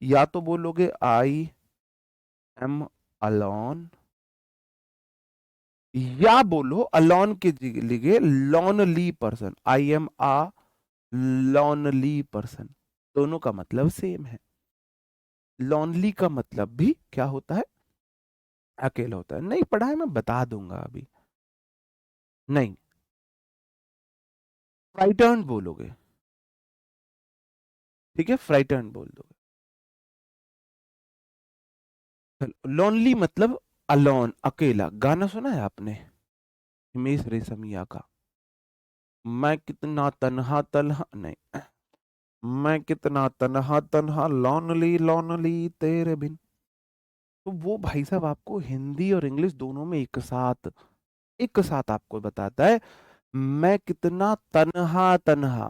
या तो बोलोगे आई एम अलोन, या बोलो अलोन के जगह lonely person, I am a lonely person, दोनों का मतलब सेम है। लॉनली का मतलब भी क्या होता है? अकेला होता है। नहीं पढ़ा है, मैं बता दूंगा अभी। नहीं, फ्राइटर्न बोलोगे, ठीक है, फ्राइटर्न बोल दोगे। लोनली मतलब अलोन, अकेला। गाना सुना है आपने हिमेश रेशमिया का, मैं कितना तन्हा तन्हा, नहीं, मैं कितना तन्हा तन्हा लॉनली लॉनली तेरे बिन। तो वो भाई साहब आपको हिंदी और इंग्लिश दोनों में एक साथ आपको बताता है, मैं कितना तन्हा तन्हा,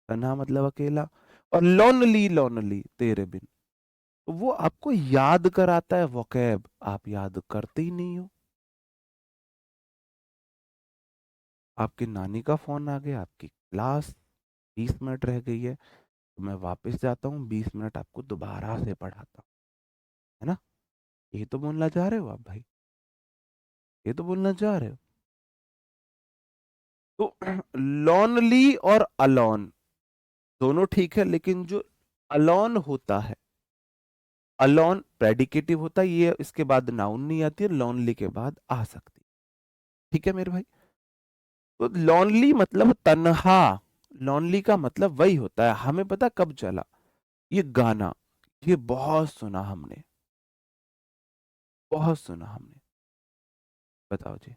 तन्हा मतलब अकेला, और लॉनली लॉनली तेरे बिन। तो वो आपको याद कराता है वोकैब, आप याद करते ही नहीं हो। आपकी नानी का फोन आ गया, आपकी क्लास 20 मिनट रह गई है, तो मैं वापस जाता हूँ, 20 मिनट आपको दोबारा से पढ़ाता हूँ, है ना। ये तो बोलना चाह रहे हो आप भाई, ये तो बोलना चाह रहे हो। तो लॉनली और अलोन दोनों ठीक है, लेकिन जो अलोन होता है, अलोन प्रेडिकेटिव होता है, ये इसके बाद नाउन नहीं आती है, लॉनली के बाद आ सकती है, ठीक है मेरे भाई। तो लॉनली मतलब तन्हा, लॉनली का मतलब वही होता है। हमें पता कब चला ये गाना, ये बहुत सुना हमने, बहुत सुना हमने। बताओ जी।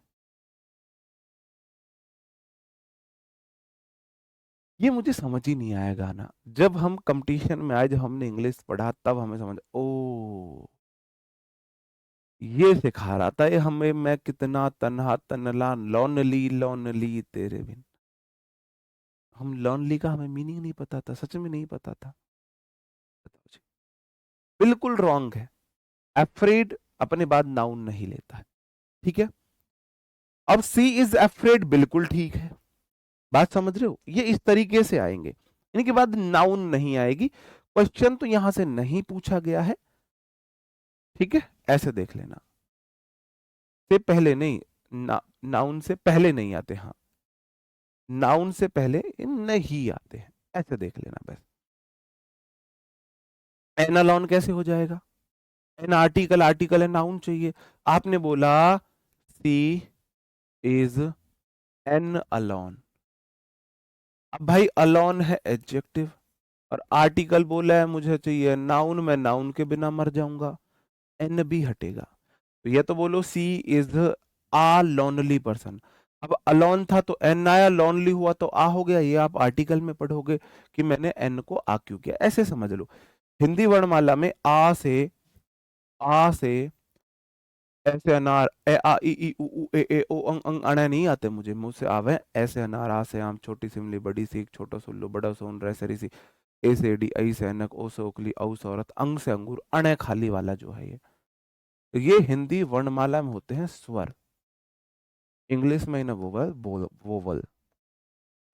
ये मुझे समझ ही नहीं आया गाना, जब हम कंपटीशन में आए, जब हमने इंग्लिश पढ़ा, तब हमें समझ, ओ ये सिखा रहा था ये हमें, मैं कितना तन्हा तनला लॉनली लॉनली तेरे बिन। हम लॉनली का हमें मीनिंग नहीं पता था, सच में नहीं पता था। बताओ जी। बिल्कुल रॉन्ग है। अफ्रेड अपने बाद नाउन नहीं लेता है, ठीक है। अब सी इज अफ्रेड बिल्कुल ठीक है, बात समझ रहे हो, ये इस तरीके से आएंगे, इनके बाद नाउन नहीं आएगी। क्वेश्चन तो यहां से नहीं पूछा गया है, ठीक है, ऐसे देख लेना। से पहले नहीं, नाउन से पहले नहीं आते, हाँ, नाउन से पहले नहीं आते हैं, ऐसे देख लेना बस। एनालॉन कैसे हो जाएगा, एन आर्टिकल, आर्टिकल है, नाउन चाहिए। आपने बोला सी इज एन अलोन, अब भाई अलोन है एडजेक्टिव, और आर्टिकल बोला है मुझे चाहिए नाउन, मैं नाउन के बिना मर जाऊंगा, एन भी हटेगा। तो ये तो बोलो सी इज आ लोनली पर्सन, अब अलोन था तो एन आया, लोनली हुआ तो आ हो गया, ये आप आर्टिकल में पढ़ोगे कि मैंने एन को आ क्यों किया, ऐसे समझ लो। हिंदी वर्णमाला में आ से ऐसे अनार, ए आ ई उ ए ओ अंग अंग अणे नहीं आते मुझे, मुंह से आवे ऐसे अनार, आ से आम, छोटी सिमली, बड़ी सीख, छोटा सुल्लू, बड़ा सोन, रे सरी सी, ए से डी, आई से अनक, ओ से ओखली, औ से औरत, अंग से अंगूर, अणे खाली वाला जो है ये, तो ये हिंदी वर्णमाला में होते हैं स्वर। इंग्लिश में इन्हें वोवल वोवल,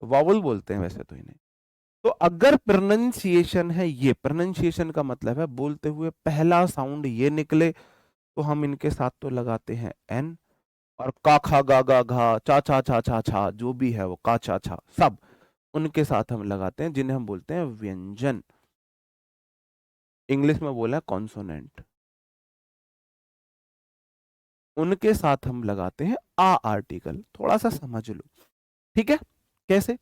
वॉवल बोलते हैं वैसे तो इन्हें। तो अगर प्रोनंसिएशन है, ये प्रोनंसिएशन का मतलब है बोलते हुए पहला साउंड ये निकले, तो हम इनके साथ तो लगाते हैं एन, और का खा गा गा घा चा चा छा छा छा जो भी है वो का चा छा सब उनके साथ हम लगाते हैं, जिन्हें हम बोलते हैं व्यंजन। इंग्लिश में बोला कॉन्सोनेंट, उनके साथ हम लगाते हैं आ आर्टिकल, थोड़ा सा समझ लो, ठीक है। कैसे,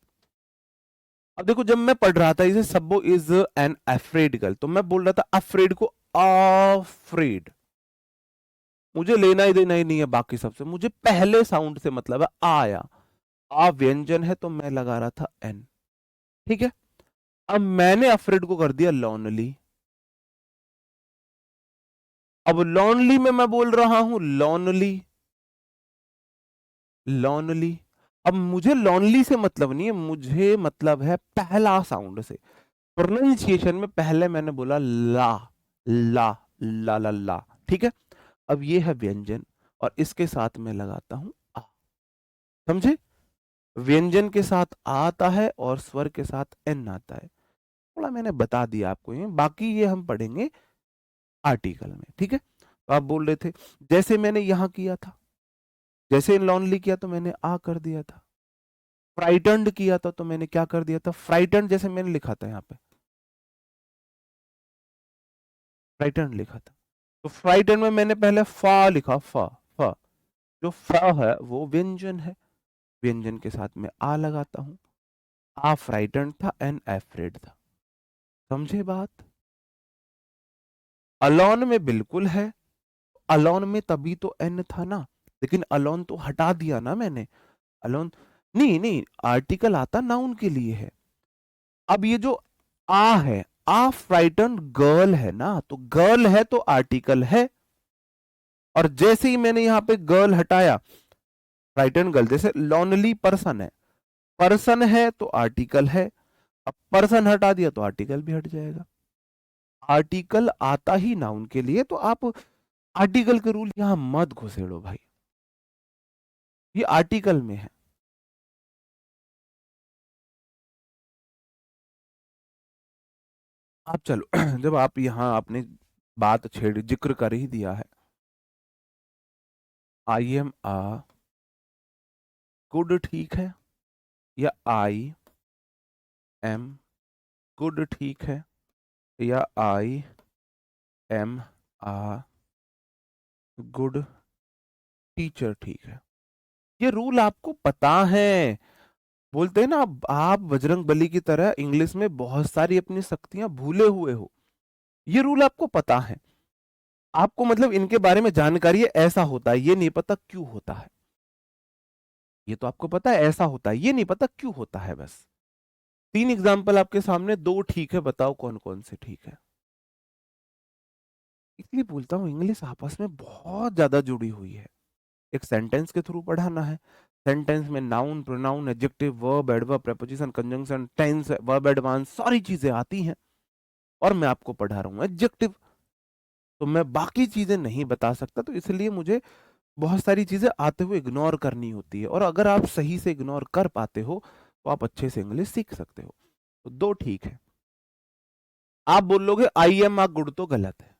अब देखो जब मैं पढ़ रहा था इसे, सबो इज एन अफ्रेड गर्ल, तो मैं बोल रहा था अफ्रेड को अफ्रेड, मुझे लेना ही देना ही नहीं है बाकी सबसे, मुझे पहले साउंड से मतलब है, आया, आ व्यंजन है तो मैं लगा रहा था एन, ठीक है। अब मैंने अफ्रेड को कर दिया लॉनली, अब लॉनली में मैं बोल रहा हूं लॉनली, लॉनली, अब मुझे लॉनली से मतलब नहीं है, मुझे मतलब है पहला साउंड से, प्रोनाउंसिएशन में पहले मैंने बोला ला, ला ला, ठीक है। अब ये है व्यंजन, और इसके साथ मैं लगाता हूं आ, समझे, व्यंजन के साथ आ आता है और स्वर के साथ एन आता है, थोड़ा मैंने बता दिया आपको, ये बाकी ये हम पढ़ेंगे आर्टिकल में, ठीक है। तो आप बोल रहे थे जैसे मैंने यहां किया था, जैसे लॉनली किया तो मैंने आ कर दिया था, फ्राइटन्ड किया था तो मैंने क्या कर दिया था, फ्राइटन्ड जैसे मैंने लिखा था यहाँ पे, फ्राइटन्ड लिखा था, तो फ्राइटन्ड में मैंने पहले फा लिखा, फा फा, जो फा है वो व्यंजन है, व्यंजन के साथ में आ लगाता हूं। आ फ्राइटन था, एन एफ्रेड था। समझे बात? अलोन में बिल्कुल है, अलोन में तभी तो एन था ना, लेकिन अलोन तो हटा दिया ना मैंने। अलोन नहीं, नहीं, आर्टिकल आता नाउन के लिए है। अब ये जो आ है, आ फ्राइटन गर्ल है ना, तो गर्ल है तो आर्टिकल है। और जैसे ही मैंने यहां पे गर्ल हटाया, फ्राइटन गर्ल, जैसे लॉनली पर्सन है, पर्सन है तो आर्टिकल है। अब पर्सन हटा दिया तो आर्टिकल भी हट जाएगा। आर्टिकल आता ही नाउन के लिए, तो आप आर्टिकल के रूल यहां मत घुसेड़ो भाई, ये आर्टिकल में है। आप चलो जब आप यहां आपने बात छेड़ जिक्र कर ही दिया है, आई एम आ गुड, ठीक है, या आई एम गुड, ठीक है, या I am a good teacher, ठीक है। ये रूल आपको पता है। बोलते हैं ना, आप बजरंग बली की तरह इंग्लिश में बहुत सारी अपनी शक्तियां भूले हुए हो। ये रूल आपको पता है, आपको मतलब इनके बारे में जानकारी है, ऐसा होता है, ये नहीं पता क्यों होता है। ये तो आपको पता है ऐसा होता है, ये नहीं पता क्यों होता है बस। 3 एग्जाम्पल आपके सामने, 2 ठीक है, बताओ कौन कौन से ठीक है। इसलिए बोलता हूं इंग्लिश आपस में बहुत ज्यादा जुड़ी हुई है। एक सेंटेंस के थ्रू पढ़ाना है, सेंटेंस में noun, pronoun, adjective, verb, adverb, preposition, conjunction, tense, verb advance, सारी चीजें आती हैं। और मैं आपको पढ़ा रहा हूं एडजेक्टिव, तो मैं बाकी चीजें नहीं बता सकता, तो इसलिए मुझे बहुत सारी चीजें आते हुए इग्नोर करनी होती है। और अगर आप सही से इग्नोर कर पाते हो तो आप अच्छे से इंग्लिश सीख सकते हो। तो 2 ठीक है। आप बोलोगे आई एम आ गुड, तो गलत है।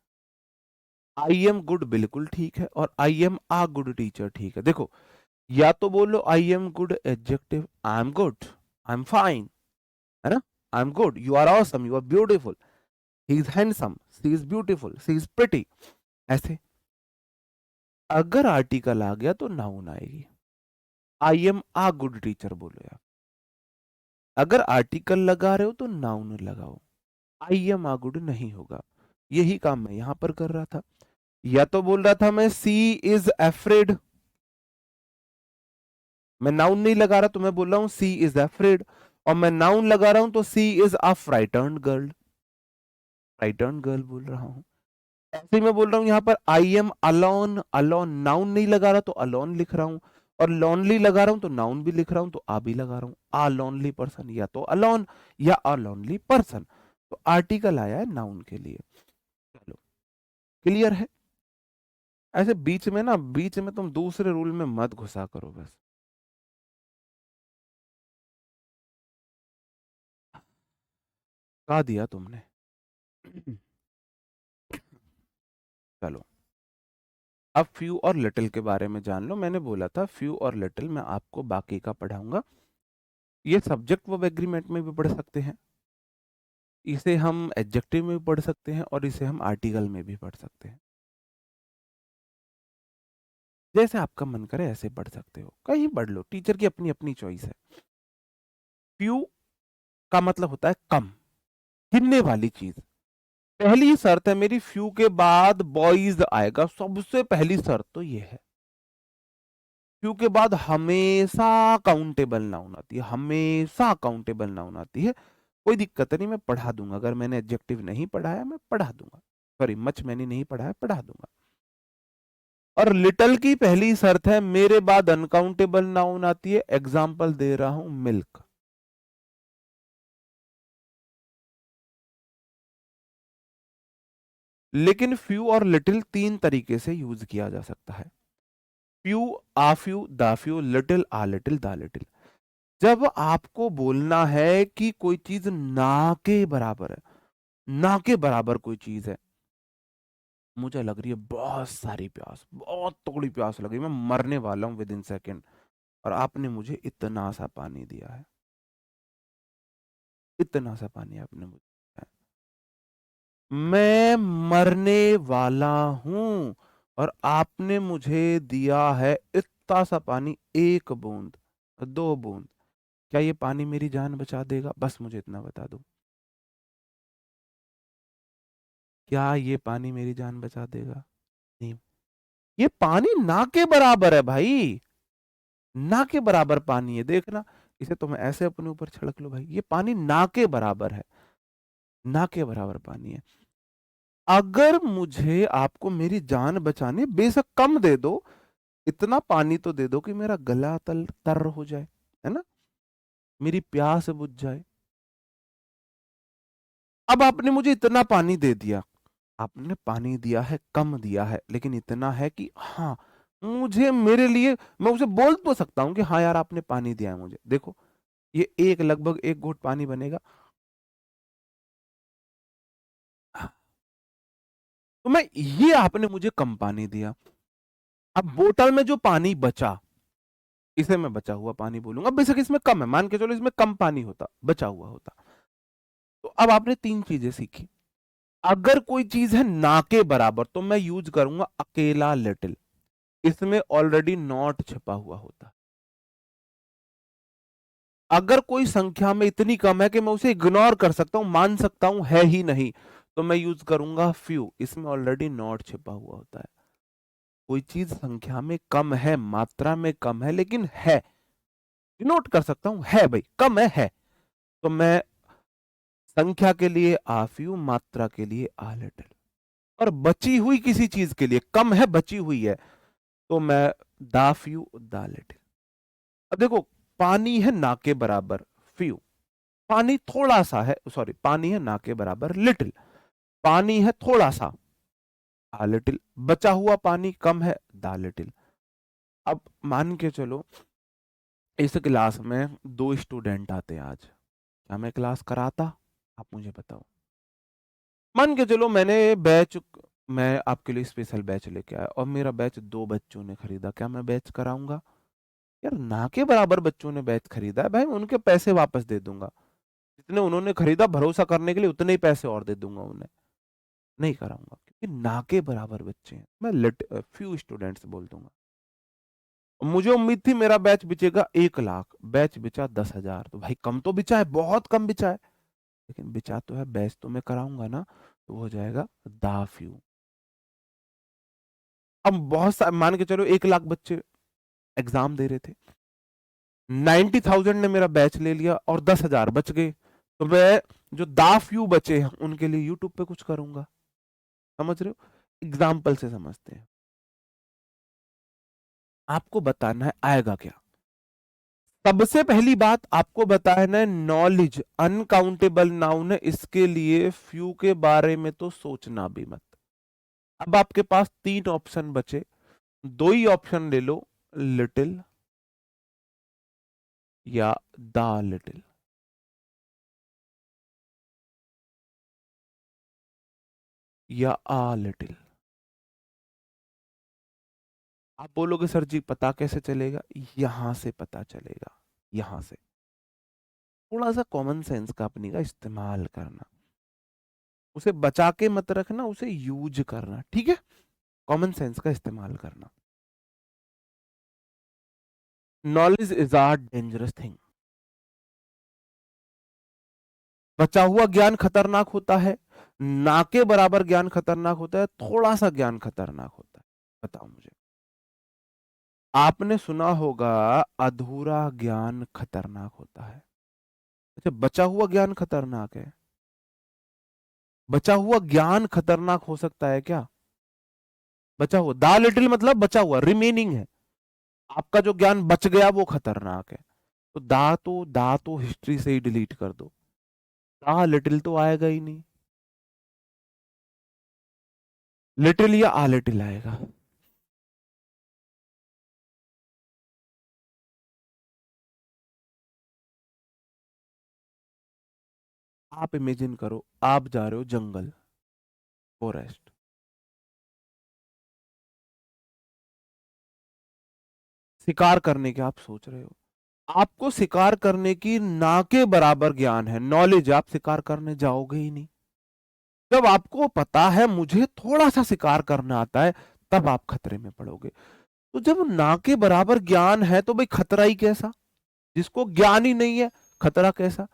आई एम गुड बिल्कुल ठीक है, और I am a good teacher ठीक है। देखो, या तो बोलो I am good adjective, I am good, I am fine, है ना, I am good, you are awesome, you are beautiful, he is handsome, she is beautiful, she is pretty, ऐसे। अगर आर्टिकल आ गया तो नाउन आएगी। I am a good teacher बोलो यार। अगर आर्टिकल लगा रहे हो तो नाउन लगाओ, आई एम आ गुड नहीं होगा। यही काम मैं यहां पर कर रहा था। या तो बोल रहा था मैं सी इज एफ्रेड, मैं नाउन नहीं लगा रहा तो मैं बोल रहा हूं सी इज एफ्रेड, और मैं नाउन लगा रहा हूं तो सी इज अ फ्राइटर्न गर्ल, फ्राइटर्न गर्ल बोल रहा हूं। ऐसे ही मैं बोल रहा हूं यहां पर I am alone, alone noun नहीं लगा रहा तो अलोन लिख रहा हूं, और लॉनली लगा रहा हूं तो नाउन भी लिख रहा हूं, तो आ भी लगा रहा हूं, आ लॉनली पर्सन, या तो अलोन या अ लॉनली पर्सन। तो आर्टिकल आया है नाउन के लिए। चलो, क्लियर है? ऐसे बीच में ना, बीच में तुम दूसरे रूल में मत घुसा करो बस। कहा दिया तुमने। चलो, अब फ्यू और लिटिल के बारे में जान लो। मैंने बोला था फ्यू और लिटिल मैं आपको बाकी का पढ़ाऊंगा। ये सब्जेक्ट वर्ब एग्रीमेंट में भी पढ़ सकते हैं, इसे हम एडजेक्टिव में भी पढ़ सकते हैं, और इसे हम आर्टिकल में भी पढ़ सकते हैं। जैसे आपका मन करे ऐसे पढ़ सकते हो, कहीं पढ़ लो, टीचर की अपनी अपनी चॉइस है। फ्यू का मतलब होता है कम, गिनने वाली चीज। पहली शर्त है मेरी, फ्यू के बाद बॉयज आएगा, सबसे पहली शर्त तो ये है। फ्यू के बाद हमेशा काउंटेबल नाउन आती है, हमेशा काउंटेबल नाउन आती है। कोई दिक्कत नहीं, मैं पढ़ा दूंगा। अगर मैंने एडजेक्टिव नहीं पढ़ाया मैं पढ़ा दूंगा, सॉरी मच मैंने नहीं पढ़ाया, पढ़ा दूंगा। और लिटल की पहली शर्त है, मेरे बाद अनकाउंटेबल नाउन आती है। एग्जाम्पल दे रहा हूं, मिल्क। लेकिन फ्यू और लिटिल 3 तरीके से यूज किया जा सकता है। Few, uh few, the few, little, uh little, the little. जब आपको बोलना है कि कोई चीज ना के बराबर है, ना के बराबर कोई चीज है, मुझे लग रही है बहुत सारी प्यास, बहुत तगड़ी प्यास लग रही है, मैं मरने वाला हूं विद इन सेकेंड, और आपने मुझे इतना सा पानी दिया है, इतना सा पानी आपने मुझे दिया है। मैं मरने वाला हूं, और आपने मुझे दिया है इतना सा पानी, एक बूंद। 2 बूंद। क्या ये पानी मेरी जान बचा देगा? बस मुझे इतना बता दो। क्या ये पानी मेरी जान बचा देगा? नहीं। ये पानी ना के बराबर है भाई, ना के बराबर पानी है, देखना। इसे तुम ऐसे अपने ऊपर छिड़क लो भाई, ये पानी ना के बराबर है, ना के बराबर पानी है। अगर मुझे आपको मेरी जान बचानी, बेशक कम दे दो, इतना पानी तो दे दो कि मेरा गला तल तर हो जाए, है ना, मेरी प्यास बुझ जाए। अब आपने मुझे इतना पानी दे दिया, आपने पानी दिया है, कम दिया है, लेकिन इतना है कि हाँ, मुझे, मेरे लिए, मैं उसे बोल तो सकता हूं कि हाँ यार आपने पानी दिया है मुझे, देखो ये एक लगभग 1 घूंट पानी बनेगा। तो मैं, ये आपने मुझे कम पानी दिया। अब बोतल में जो पानी बचा, इसे मैं बचा हुआ पानी बोलूंगा, बेशक इसमें कम है, मान के चलो इसमें कम पानी होता, बचा हुआ होता। तो अब आपने 3 चीजें सीखी। अगर कोई चीज है ना के बराबर, तो मैं यूज करूंगा अकेला लिटिल, इसमें ऑलरेडी नॉट छिपा हुआ होता। अगर कोई संख्या में इतनी कम है कि मैं उसे इग्नोर कर सकता हूं, मान सकता हूं है ही नहीं, तो मैं यूज करूंगा फ्यू, इसमें ऑलरेडी नॉट छिपा हुआ होता है। कोई चीज संख्या में कम है, मात्रा में कम है, लेकिन है, नोट कर सकता हूं, है भाई, कम है, तो मैं संख्या के लिए आ फ्यू, मात्रा के लिए आ लिटिल। और बची हुई किसी चीज के लिए, कम है बची हुई है, तो मैं दा फ्यू दा लिटिल। अब देखो, पानी है ना के बराबर फ्यू, पानी थोड़ा सा है, सॉरी, पानी है ना के बराबर लिटिल, पानी है थोड़ा सा, आ लिटिल, बचा हुआ पानी कम है, दा लिटिल। अब मान के चलो इस क्लास में 2 स्टूडेंट आते हैं आज, क्या मैं क्लास कराता? आप मुझे बताओ। मान के चलो मैंने बैच, मैं आपके लिए स्पेशल बैच लेके आया और मेरा बैच 2 बच्चों ने खरीदा, क्या मैं बैच कराऊंगा? यार ना के बराबर बच्चों ने बैच खरीदा है भाई, उनके पैसे वापस दे दूंगा, जितने उन्होंने खरीदा भरोसा करने के लिए उतने ही पैसे और दे दूंगा उन्हें, नहीं कराऊंगा, क्योंकि ना के बराबर बच्चे हैं, मैं फ्यू स्टूडेंट्स बोल दूंगा। मुझे उम्मीद थी मेरा बैच बिचेगा 1 लाख, बैच बिचा 10,000, तो भाई कम तो बिचा है, बहुत कम बिचा है, लेकिन बिचा तो है, बैच तो मैं कराऊंगा ना, तो हो जाएगा दा फ्यू। अब बहुत सा, मान के चलो 1 लाख बच्चे एग्जाम दे रहे थे, 90,000 ने मेरा बैच ले लिया और 10,000 बच गए, तो मैं जो दा फ्यू बचे हैं उनके लिए यूट्यूब पे कुछ करूंगा। समझ रहे हो? एग्जाम्पल से समझते हैं। आपको बताना है आएगा क्या। सबसे पहली बात आपको बताना है, नॉलेज अनकाउंटेबल नाउन है, इसके लिए फ्यू के बारे में तो सोचना भी मत। अब आपके पास 3 ऑप्शन बचे, 2 ही ऑप्शन ले लो, लिटिल या द लिटिल। या आ लिटिल। आप बोलोगे सर जी पता कैसे चलेगा? यहां से पता चलेगा, यहां से। थोड़ा सा कॉमन सेंस का अपनी का इस्तेमाल करना, उसे बचा के मत रखना, उसे यूज करना, ठीक है, कॉमन सेंस का इस्तेमाल करना। Knowledge is are dangerous thing. बचा हुआ ज्ञान खतरनाक होता है, ना के बराबर ज्ञान खतरनाक होता है, थोड़ा सा ज्ञान खतरनाक होता है। बताओ मुझे। आपने सुना होगा अधूरा ज्ञान खतरनाक होता है। अच्छा, बचा हुआ ज्ञान खतरनाक है? बचा हुआ ज्ञान खतरनाक हो सकता है क्या? बचा हुआ, दा लिटिल मतलब बचा हुआ, रिमेनिंग है, आपका जो ज्ञान बच गया वो खतरनाक है। तो दा तो हिस्ट्री से ही डिलीट कर दो, दा लिटिल तो आएगा ही नहीं, लिटिल या आ लिटिल आएगा। आप इमेजिन करो, आप जा रहे हो जंगल, फॉरेस्ट, शिकार करने के आप सोच रहे हो, आपको शिकार करने की ना के बराबर ज्ञान है, नॉलेज, आप शिकार करने जाओगे ही नहीं। जब आपको पता है मुझे थोड़ा सा शिकार करना आता है, तब आप खतरे में पड़ोगे। तो जब ना के बराबर ज्ञान है तो भाई खतरा ही कैसा। जिसको ज्ञान ही नहीं है, खतरा कैसा?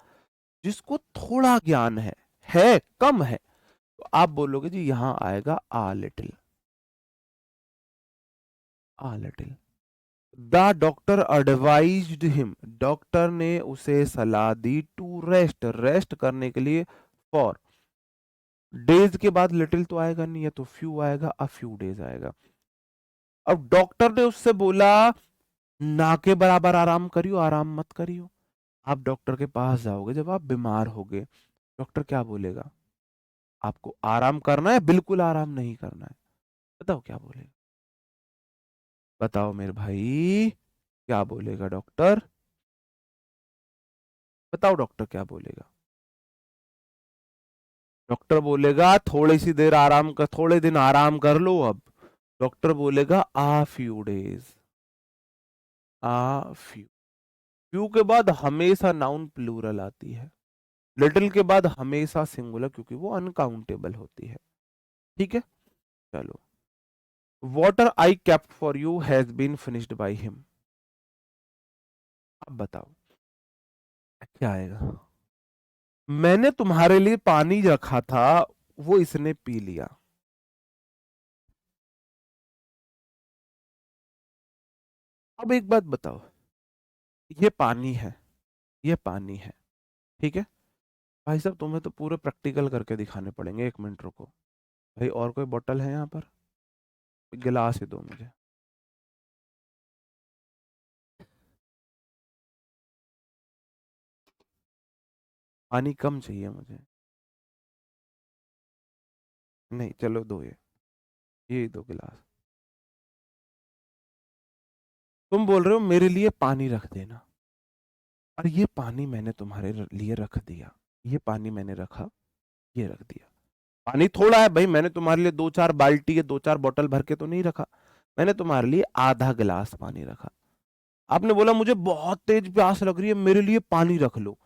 जिसको थोड़ा ज्ञान है कम है, तो आप बोलोगे जी यहां आएगा आ little, uh little. The doctor advised him, doctor ने उसे सलाह दी, टू रेस्ट, रेस्ट करने के लिए, फॉर डेज के बाद लिटिल तो आएगा नहीं, या तो फ्यू आएगा, अ फ्यू डेज आएगा। अब डॉक्टर ने उससे बोला ना के बराबर आराम करियो, आराम मत करियो। आप डॉक्टर के पास जाओगे जब आप बीमार होगे, डॉक्टर क्या बोलेगा? आपको आराम करना है, बिल्कुल आराम नहीं करना है? बताओ क्या बोलेगा? बताओ मेरे भाई, क्या बोलेगा डॉक्टर? बताओ डॉक्टर क्या बोलेगा? डॉक्टर बोलेगा थोड़ी सी देर आराम कर, थोड़े दिन आराम कर लो अब। डॉक्टर बोलेगा आ फ्यू डेज, आ फ्यू। फ्यू के बाद हमेशा नाउन प्लूरल आती है, लिटिल के बाद हमेशा सिंगुलर, क्योंकि वो अनकाउंटेबल होती है। ठीक है, चलो। Water I kept for you has been finished by him. अब बताओ क्या आएगा? मैंने तुम्हारे लिए पानी रखा था, वो इसने पी लिया। अब एक बात बताओ, ये पानी है, ये पानी है, ठीक है? भाई साहब तुम्हें तो पूरे प्रैक्टिकल करके दिखाने पड़ेंगे, 1 मिनट रुको। भाई और कोई बोतल है यहाँ पर? गिलास ही दो मुझे। पानी कम चाहिए मुझे। नहीं चलो दो, ये दो गिलास। तुम बोल रहे हो मेरे लिए पानी रख देना, और ये पानी मैंने तुम्हारे लिए रख दिया, ये पानी मैंने रखा, ये रख दिया। पानी थोड़ा है भाई, मैंने तुम्हारे लिए 2-4 बाल्टी या 2-4 बोतल भर के तो नहीं रखा, मैंने तुम्हारे लिए आधा गिलास पानी रखा। आपने बोला मुझे बहुत तेज प्यास लग रही है, मेरे लिए पानी रख लो,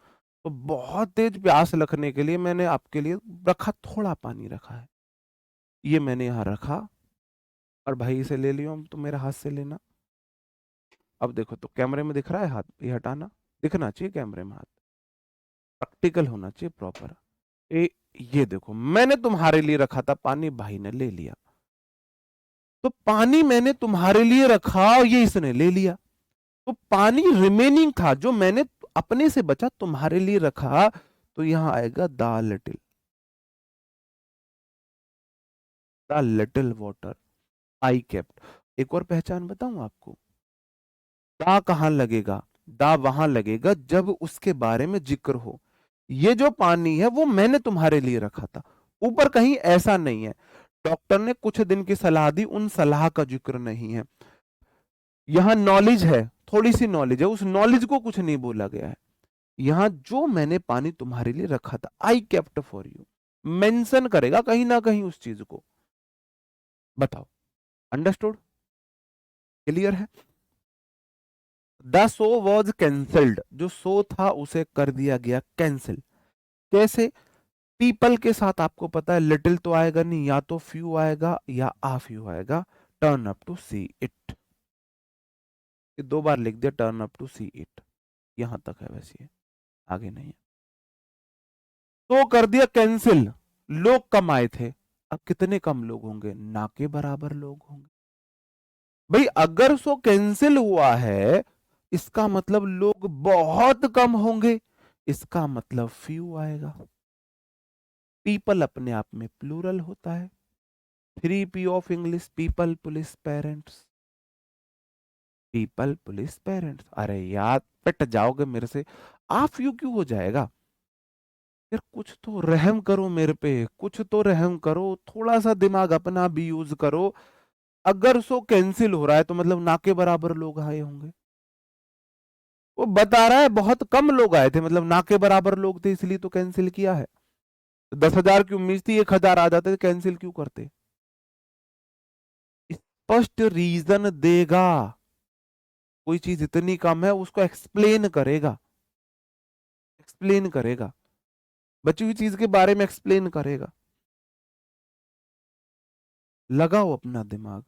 तो बहुत तेज प्यास लगने के लिए मैंने आपके लिए रखा, थोड़ा पानी रखा है, ये मैंने यहाँ रखा। और भाई इसे ले लियो, तो मेरे हाथ से लेना। अब देखो तो कैमरे में दिख रहा है हाथ, ये हटाना, दिखना चाहिए कैमरे में हाथ, प्रैक्टिकल होना चाहिए प्रॉपर। ए, ये देखो मैंने तुम्हारे लिए रखा था पानी, भाई ने ले लिया। तो पानी मैंने तुम्हारे लिए रखा और ये इसने ले लिया, तो पानी रिमेनिंग था जो मैंने अपने से बचा तुम्हारे लिए रखा, तो यहां आएगा the little, the little water I kept. एक और पहचान बताऊं आपको, दा कहां लगेगा? दा वहां लगेगा जब उसके बारे में जिक्र हो। ये जो पानी है वो मैंने तुम्हारे लिए रखा था, ऊपर कहीं ऐसा नहीं है। डॉक्टर ने कुछ दिन की सलाह दी, उन सलाह का जिक्र नहीं है। यहां नॉलेज है, थोड़ी सी नॉलेज है, उस नॉलेज को कुछ नहीं बोला गया है। यहां जो मैंने पानी तुम्हारे लिए रखा था, आई केप्ट फॉर यू, मेंशन करेगा कहीं ना कहीं उस चीज को। बताओ, अंडरस्टूड? क्लियर है? द शो वॉज कैंसल्ड, जो शो था उसे कर दिया गया कैंसिल। कैसे? पीपल के साथ आपको पता है लिटिल तो आएगा नहीं, या तो फ्यू आएगा या आ फ्यू आएगा। Turn up to see it, ये 2 बार लिख दिया, turn up to see it, यहां तक है वैसे, ये आगे नहीं है। तो कर दिया कैंसिल। लोग कम आए थे, अब कितने कम लोग होंगे? ना के बराबर लोग होंगे। भाई अगर सो कैंसिल हुआ है, इसका मतलब लोग बहुत कम होंगे, इसका मतलब फ्यू आएगा। पीपल अपने आप में प्लूरल होता है। 3 P of English, people police parents, people police parents. अरे यार पिट जाओगे मेरे से, आप यू क्यों हो जाएगा? यार कुछ तो रहम करो मेरे पे, कुछ तो रहम करो, थोड़ा सा दिमाग अपना भी यूज करो। अगर सो कैंसिल हो रहा है तो मतलब ना के बराबर लोग आए होंगे। वो बता रहा है बहुत कम लोग आए थे, मतलब ना के बराबर लोग थे, इसलिए तो कैंसिल किया है। 10,000 की उम्मीद थी, 1,000 आ जाते, कैंसिल क्यों करते? स्पष्ट रीजन देगा, कोई चीज इतनी कम है उसको एक्सप्लेन करेगा, एक्सप्लेन करेगा, बची हुई चीज के बारे में एक्सप्लेन करेगा। लगाओ अपना दिमाग।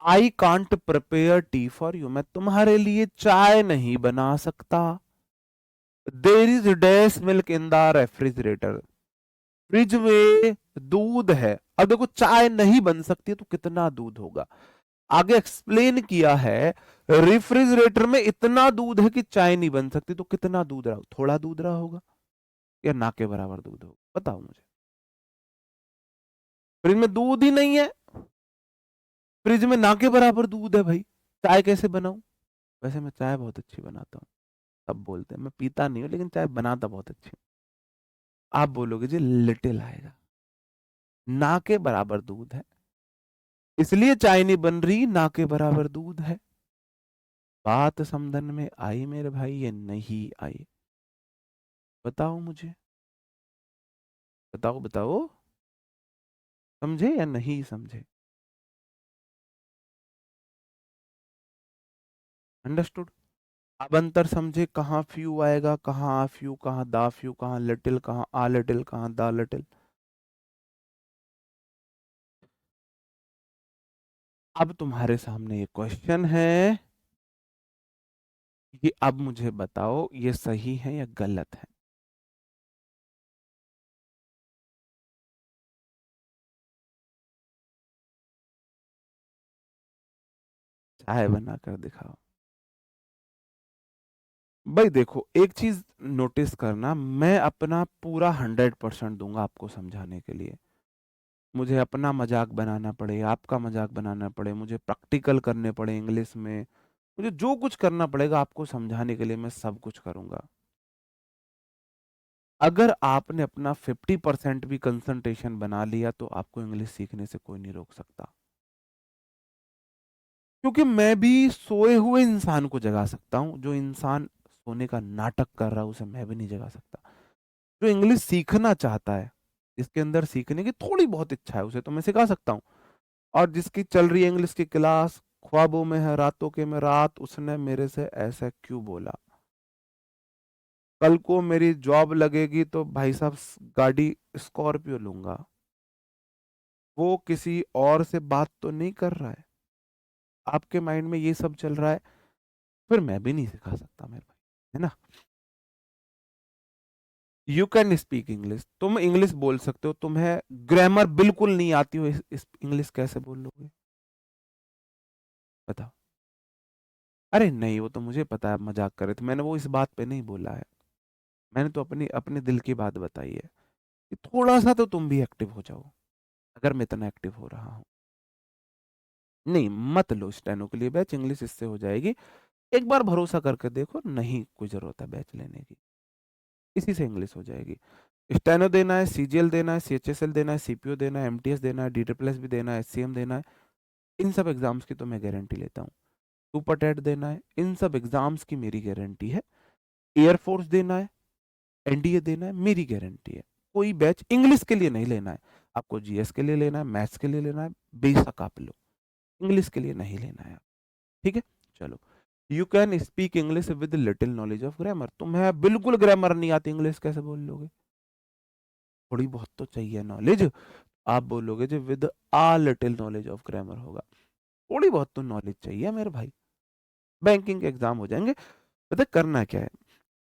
I can't prepare T for you, मैं तुम्हारे लिए चाय नहीं बना सकता। There is dash milk in the refrigerator, fridge में दूध है। अब देखो चाय नहीं बन सकती तो कितना दूध होगा, आगे एक्सप्लेन किया है। रेफ्रिजरेटर में इतना दूध है कि चाय नहीं बन सकती, तो कितना दूध रहा, थोड़ा दूध रहा होगा या ना के बराबर दूध होगा, बताओ मुझे। फ्रिज में दूध ही नहीं है, फ्रिज में ना के बराबर दूध है भाई, चाय कैसे बनाऊं। वैसे मैं चाय बहुत अच्छी बनाता हूँ, सब बोलते हैं, मैं पीता नहीं हूँ लेकिन चाय बनाता बहुत अच्छी हूँ। आप बोलोगे जी लिटिल आएगा, ना के बराबर दूध है, इसलिए चाय नहीं बन रही, ना के बराबर दूध है। बात समझन में आई मेरे भाई, ये नहीं आई, बताओ मुझे, बताओ बताओ, समझे या नहीं समझे। अंडरस्टूड। अब अंतर समझे, कहाँ फ्यू आएगा, कहाँ आ फ्यू, कहाँ दा फ्यू, कहाँ लिटिल, कहाँ आ लिटिल, कहाँ दा लिटिल। अब तुम्हारे सामने ये क्वेश्चन है कि अब मुझे बताओ ये सही है या गलत है। चाय बना कर दिखाओ। भाई देखो एक चीज नोटिस करना, मैं अपना पूरा 100% दूंगा आपको समझाने के लिए। मुझे अपना मजाक बनाना पड़े, आपका मजाक बनाना पड़े, मुझे प्रैक्टिकल करने पड़े इंग्लिश में, मुझे जो कुछ करना पड़ेगा आपको समझाने के लिए मैं सब कुछ करूंगा। अगर आपने अपना 50% भी कंसंट्रेशन बना लिया तो आपको इंग्लिश सीखने से कोई नहीं रोक सकता। क्योंकि मैं भी सोए हुए इंसान को जगा सकता हूं, जो इंसान सोने का नाटक कर रहा है उसे मैं भी नहीं जगा सकता। जो इंग्लिश सीखना चाहता है, जिसके अंदर सीखने की थोड़ी बहुत इच्छा है, उसे तो मैं सिखा सकता हूँ। और जिसकी चल रही है इंग्लिश की क्लास, ख्वाबों में है रातों के में रात, उसने मेरे से ऐसा क्यों बोला। कल को मेरी जॉब लगेगी तो भाई साहब गाड़ी स्कॉर्पियो लूंगा, वो किसी और से बात तो नहीं कर रहा है। आपके माइंड में ये सब चल रहा है, फिर मैं भी नहीं सिखा सकता मेरे भाई, है ना। यू कैन स्पीक इंग्लिश, तुम इंग्लिश बोल सकते हो, तुम्हें ग्रामर बिल्कुल नहीं आती हो, इस इंग्लिश कैसे बोल लोगे, बताओ। अरे नहीं, वो तो मुझे पता है आप मजाक कर रहे थे, मैंने वो इस बात पे नहीं बोला है। मैंने तो अपनी अपने दिल की बात बताई है कि थोड़ा सा तो तुम भी एक्टिव हो जाओ, अगर मैं इतना एक्टिव हो रहा हूँ। नहीं मत लो स्टेनो के लिए बैच, इंग्लिश इससे हो जाएगी। एक बार भरोसा करके देखो, नहीं कोई जरूरत है बैच लेने की, इसी से इंग्लिश हो जाएगी। स्टेनो देना है, सीजीएल देना है, सीएचएसएल देना है, सीपीओ देना है, एमटीएस देना है, डीटीपीएस भी देना है, एचसीएम देना है, इन सब एग्जाम्स की तो मैं गारंटी लेता हूँ। सुपर टेट देना है, इन सब एग्जाम्स की मेरी गारंटी है। एयरफोर्स देना है, एनडीए देना है, मेरी गारंटी है। कोई बैच इंग्लिश के लिए नहीं लेना है, आपको जीएस के लिए लेना है, मैथ्स के लिए लेना है, बेशक आप लो, इंग्लिश के लिए नहीं लेना है। ठीक है, चलो। You can speak English with little knowledge of grammar, तुम्हें बिल्कुल ग्रामर नहीं आती, इंग्लिश कैसे बोल लोगे, थोड़ी बहुत तो चाहिए नॉलेज। आप बोलोगे जो with uh little knowledge of grammar होगा, थोड़ी बहुत तो नॉलेज चाहिए मेरे भाई। बैंकिंग के एग्जाम हो जाएंगे। पता है करना क्या है,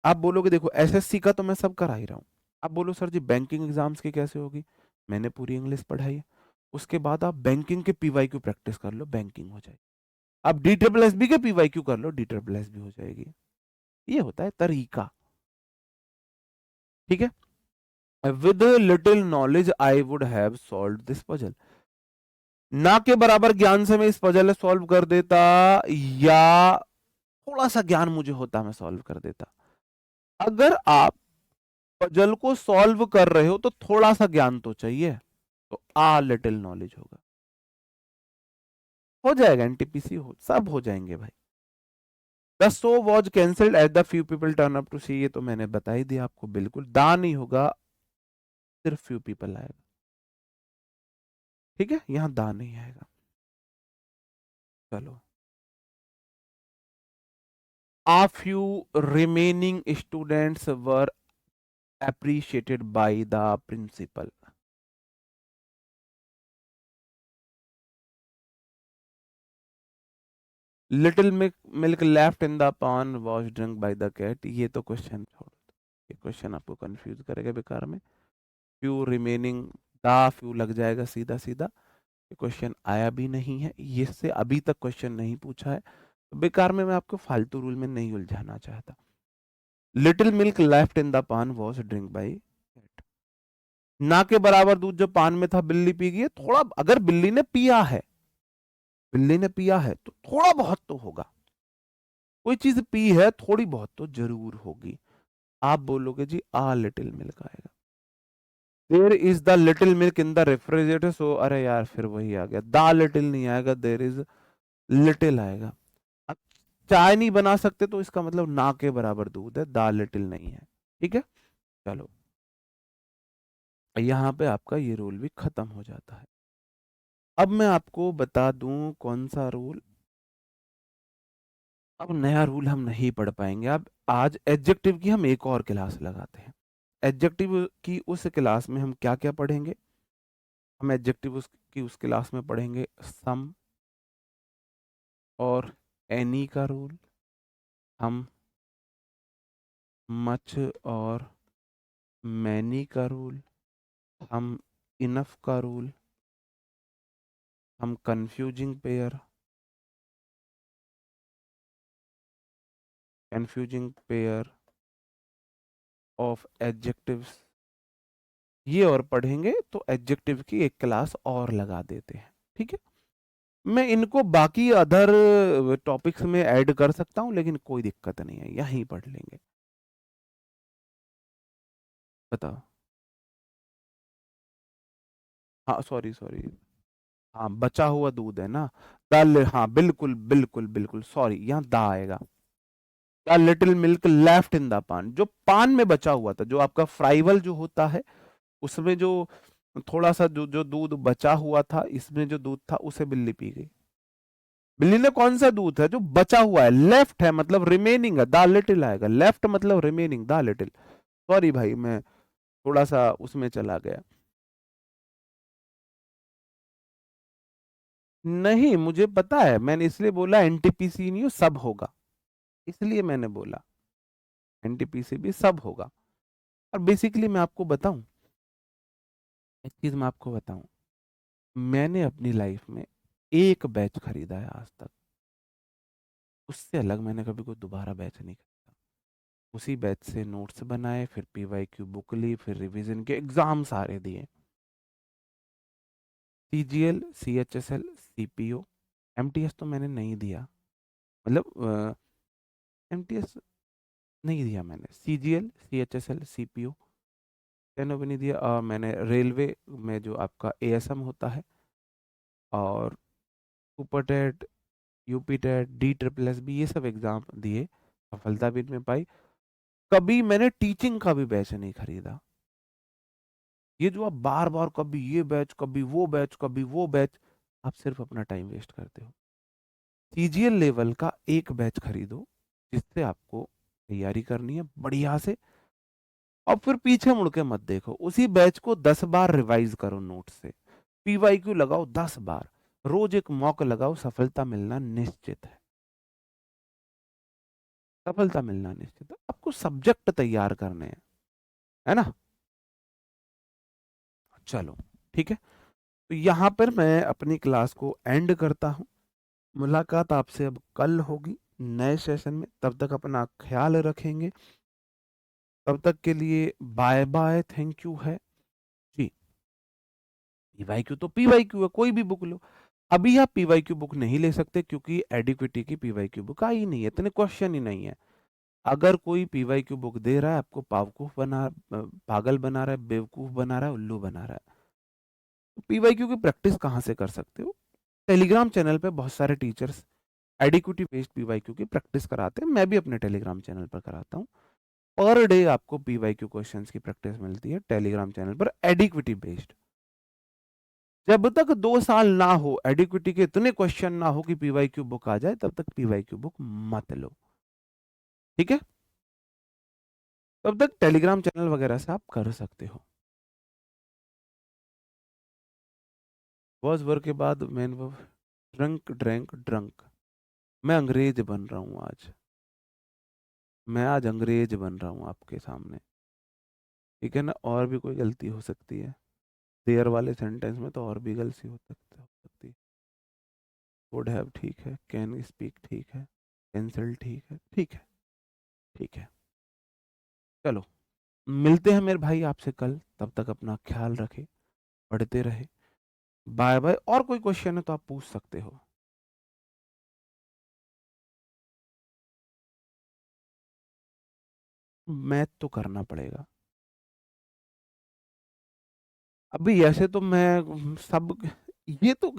आप बोलोगे देखो एसएससी का तो मैं सब करा ही रहा हूँ, आप बोलो सर जी बैंकिंग एग्जाम्स की कैसे होगी, मैंने पूरी इंग्लिश पढ़ाई है। उसके बाद आप बैंकिंग के पीवाईक्यू प्रैक्टिस कर लो, बैंकिंग हो जाएगी। आप डी ट्रिपल एस बी के पीवाईक्यू कर लो, डी ट्रिपल एस बी हो जाएगी। ये होता है तरीका, ठीक है। With little knowledge I would have solve this puzzle, ना के बराबर ज्ञान से मैं इस पजल सॉल्व कर देता, या थोड़ा सा ज्ञान मुझे होता मैं सॉल्व कर देता। अगर आप पजल को सॉल्व कर रहे हो तो थोड़ा सा ज्ञान तो चाहिए, तो आ लिटिल नॉलेज होगा, हो जाएगा। एनटीपीसी हो, सब हो जाएंगे भाई। The show was cancelled at the few people turn up to see, ये तो मैंने बता ही दिया आपको, बिल्कुल दा नहीं होगा, सिर्फ फ्यू पीपल आएगा। ठीक है, यहां दा नहीं आएगा। चलो, a few remaining students were appreciated by the principal. Little milk left in the pan was drink by the cat, ये तो क्वेश्चन छोड़ दो, ये क्वेश्चन आपको कंफ्यूज करेगा बेकार में। फ्यू रिमेनिंग, द फ्यू लग जाएगा सीधा सीधा, ये क्वेश्चन आया भी नहीं है, ये से अभी तक क्वेश्चन नहीं पूछा है, तो बेकार में मैं आपको फालतू रूल में नहीं उलझाना चाहता। Little milk left in the पान वॉज ड्रिंक बाई कैट, ना के बराबर दूध जो पान में था बिल्ली पी गई है, थोड़ा अगर बिल्ली ने पिया है, बिल्ली ने पिया है तो थोड़ा बहुत तो होगा, कोई चीज पी है थोड़ी बहुत तो जरूर होगी। आप बोलोगे जी आ लिटिल मिल्क आएगा, there is the little milk in the refrigerator, so अरे यार फिर वही आ गया, द लिटिल नहीं आएगा, देर इज लिटिल आएगा। अब चाय नहीं बना सकते तो इसका मतलब ना के बराबर दूध है, द लिटिल नहीं है, ठीक है। चलो यहाँ पे आपका ये रूल भी खत्म हो जाता है। अब मैं आपको बता दूं कौन सा रूल, अब नया रूल हम नहीं पढ़ पाएंगे, अब आज एडजेक्टिव की हम एक और क्लास लगाते हैं। एडजेक्टिव की उस क्लास में हम क्या क्या पढ़ेंगे, हम एडजेक्टिव की उस क्लास में पढ़ेंगे सम और एनी का रूल, हम मच और मैनी का रूल, हम इनफ का रूल, हम कंफ्यूजिंग पेयर ऑफ एडजेक्टिव्स, ये और पढ़ेंगे, तो एडजेक्टिव की एक क्लास और लगा देते हैं, ठीक है। मैं इनको बाकी अदर टॉपिक्स में ऐड कर सकता हूं, लेकिन कोई दिक्कत नहीं है, यहीं पढ़ लेंगे। बताओ। हाँ सॉरी सॉरी, हाँ बचा हुआ दूध है ना, द, हाँ बिल्कुल बिल्कुल बिल्कुल सॉरी, यहाँ दा आएगा, the little milk left in the पान, जो पान में बचा हुआ था, जो आपका फ्राइवल जो होता है उसमें जो थोड़ा सा जो जो दूध बचा हुआ था, इसमें जो दूध था उसे बिल्ली पी गई। बिल्ली ने कौन सा दूध है जो बचा हुआ है, लेफ्ट है मतलब रिमेनिंग है, द लिटिल आएगा, लेफ्ट मतलब रिमेनिंग, द लिटिल। सॉरी भाई मैं थोड़ा सा उसमें चला गया। नहीं मुझे पता है, मैंने इसलिए बोला एनटीपीसी नहीं हो सब होगा, इसलिए मैंने बोला एनटीपीसी भी सब होगा। और बेसिकली मैं आपको बताऊं, एक चीज मैं आपको बताऊं, मैंने अपनी लाइफ में एक बैच खरीदा है आज तक, उससे अलग मैंने कभी कोई दोबारा बैच नहीं खरीदा। उसी बैच से नोट्स बनाए, फिर पीवाईक्यू बुक ली, फिर रिवीजन के एग्जाम सारे दिए, सीजीएल सीएचएसएल सीपीओ, एमटीएस तो मैंने नहीं दिया, मतलब एमटीएस नहीं दिया मैंने, सीजीएल सीएचएसएल सीपीओ टेनो भी नहीं दिया, और मैंने रेलवे में जो आपका एएसएम होता है, और super TET, UP TET, D triple S B, ये सब एग्जाम दिए, सफलता भी इनमें पाई। कभी मैंने टीचिंग का भी बैच नहीं खरीदा। ये जो आप बार बार कभी ये बैच कभी वो बैच कभी वो बैच, आप सिर्फ अपना टाइम वेस्ट करते हो। सीजीएल लेवल का एक बैच खरीदो, जिससे आपको तैयारी करनी है बढ़िया से, और फिर पीछे मुड़ के मत देखो, उसी बैच को 10 बार रिवाइज करो नोट से, पीवाईक्यू लगाओ 10 बार, रोज एक मॉक लगाओ, सफलता मिलना निश्चित है, सफलता मिलना निश्चित है। आपको सब्जेक्ट तैयार करने हैं, है ना। चलो ठीक है, तो यहाँ पर मैं अपनी क्लास को एंड करता हूँ, मुलाकात आपसे अब कल होगी नए सेशन में, तब तक अपना ख्याल रखेंगे, तब तक के लिए बाय बाय, थैंक यू है जी। पीवाईक्यू तो पीवाईक्यू है, कोई भी बुक लो, अभी आप पीवाईक्यू बुक नहीं ले सकते क्योंकि एडिक्विटी की पीवाईक्यू बुक आई नहीं है, इतने क्वेश्चन ही नहीं है। अगर कोई पीवाईक्यू बुक दे रहा है आपको पागल बना रहा है, बेवकूफ बना रहा है, उल्लू बना रहा है, तो पीवाईक्यू की प्रैक्टिस कहाँ से कर सकते हो। टेलीग्राम चैनल पे बहुत सारे टीचर्स एडिक्विटी बेस्ड पीवाईक्यू की प्रैक्टिस कराते हैं, मैं भी अपने टेलीग्राम चैनल पर कराता हूँ। पर डे आपको पीवाईक्यू क्वेश्चंस की प्रैक्टिस मिलती है टेलीग्राम चैनल पर एडिक्विटी बेस्ड। जब तक 2 साल ना हो, एडिक्विटी के इतने क्वेश्चन ना हो कि पीवाईक्यू बुक आ जाए, तब तक पीवाईक्यू बुक मत लो, ठीक है। तब तक टेलीग्राम चैनल वगैरह से आप कर सकते हो। वॉज वर्क के बाद मैन ड्रंक ड्रैंक ड्रंक, मैं अंग्रेज बन रहा हूँ आज। मैं आज अंग्रेज बन रहा हूँ आपके सामने। ठीक है ना, और भी कोई गलती हो सकती है देयर वाले सेंटेंस में, तो और भी गलती हो सकती है। वुड हैव ठीक है, कैन स्पीक ठीक है, कैंसिल ठीक है, ठीक है, ठीक है। चलो, मिलते हैं मेरे भाई आपसे कल, तब तक अपना ख्याल रखे, पढ़ते रहे। Bye bye. और कोई क्वेश्चन है तो आप पूछ सकते हो। मैथ तो करना पड़ेगा। अभी ऐसे तो मैं सब, ये तो,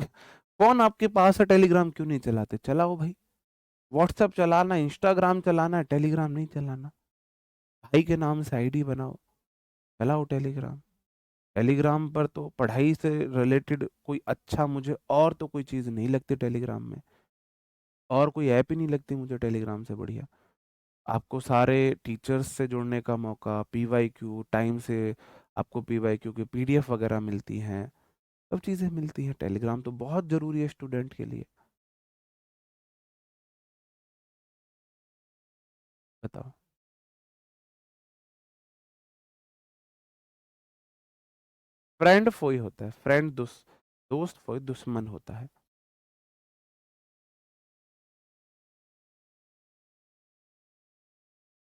कौन आपके पास है टेलीग्राम क्यों नहीं चलाते? चलाओ भाई। व्हाट्सएप चलाना, इंस्टाग्राम चलाना, टेलीग्राम नहीं चलाना? भाई के नाम से आईडी बनाओ, चलाओ टेलीग्राम। टेलीग्राम पर तो पढ़ाई से रिलेटेड कोई अच्छा, मुझे और तो कोई चीज़ नहीं लगती टेलीग्राम में, और कोई ऐप ही नहीं लगती मुझे टेलीग्राम से बढ़िया। आपको सारे टीचर्स से जुड़ने का मौका, पीवाईक्यू टाइम से, आपको पीवाईक्यू की पीडीएफ वगैरह मिलती हैं, सब चीज़ें मिलती हैं। टेलीग्राम तो बहुत ज़रूरी है स्टूडेंट के लिए। बताओ। फ्रेंड फोई होता है, फ्रेंड दोस्त फोई दुश्मन होता है।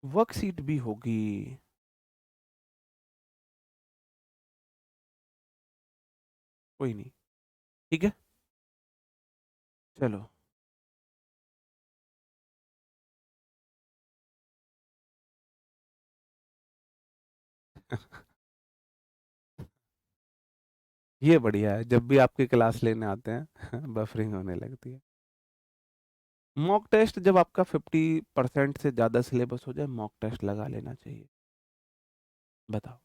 वर्कशीट भी होगी। कोई नहीं। ठीक है। चलो। ये बढ़िया है, जब भी आपकी क्लास लेने आते हैं बफरिंग होने लगती है। मॉक टेस्ट जब आपका 50% से ज़्यादा सिलेबस हो जाए, मॉक टेस्ट लगा लेना चाहिए। बताओ।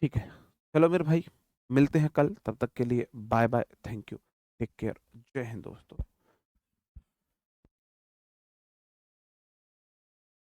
ठीक है। चलो मेरे भाई, मिलते हैं कल, तब तक के लिए bye bye, thank you, take care, Jai Hind दोस्तों।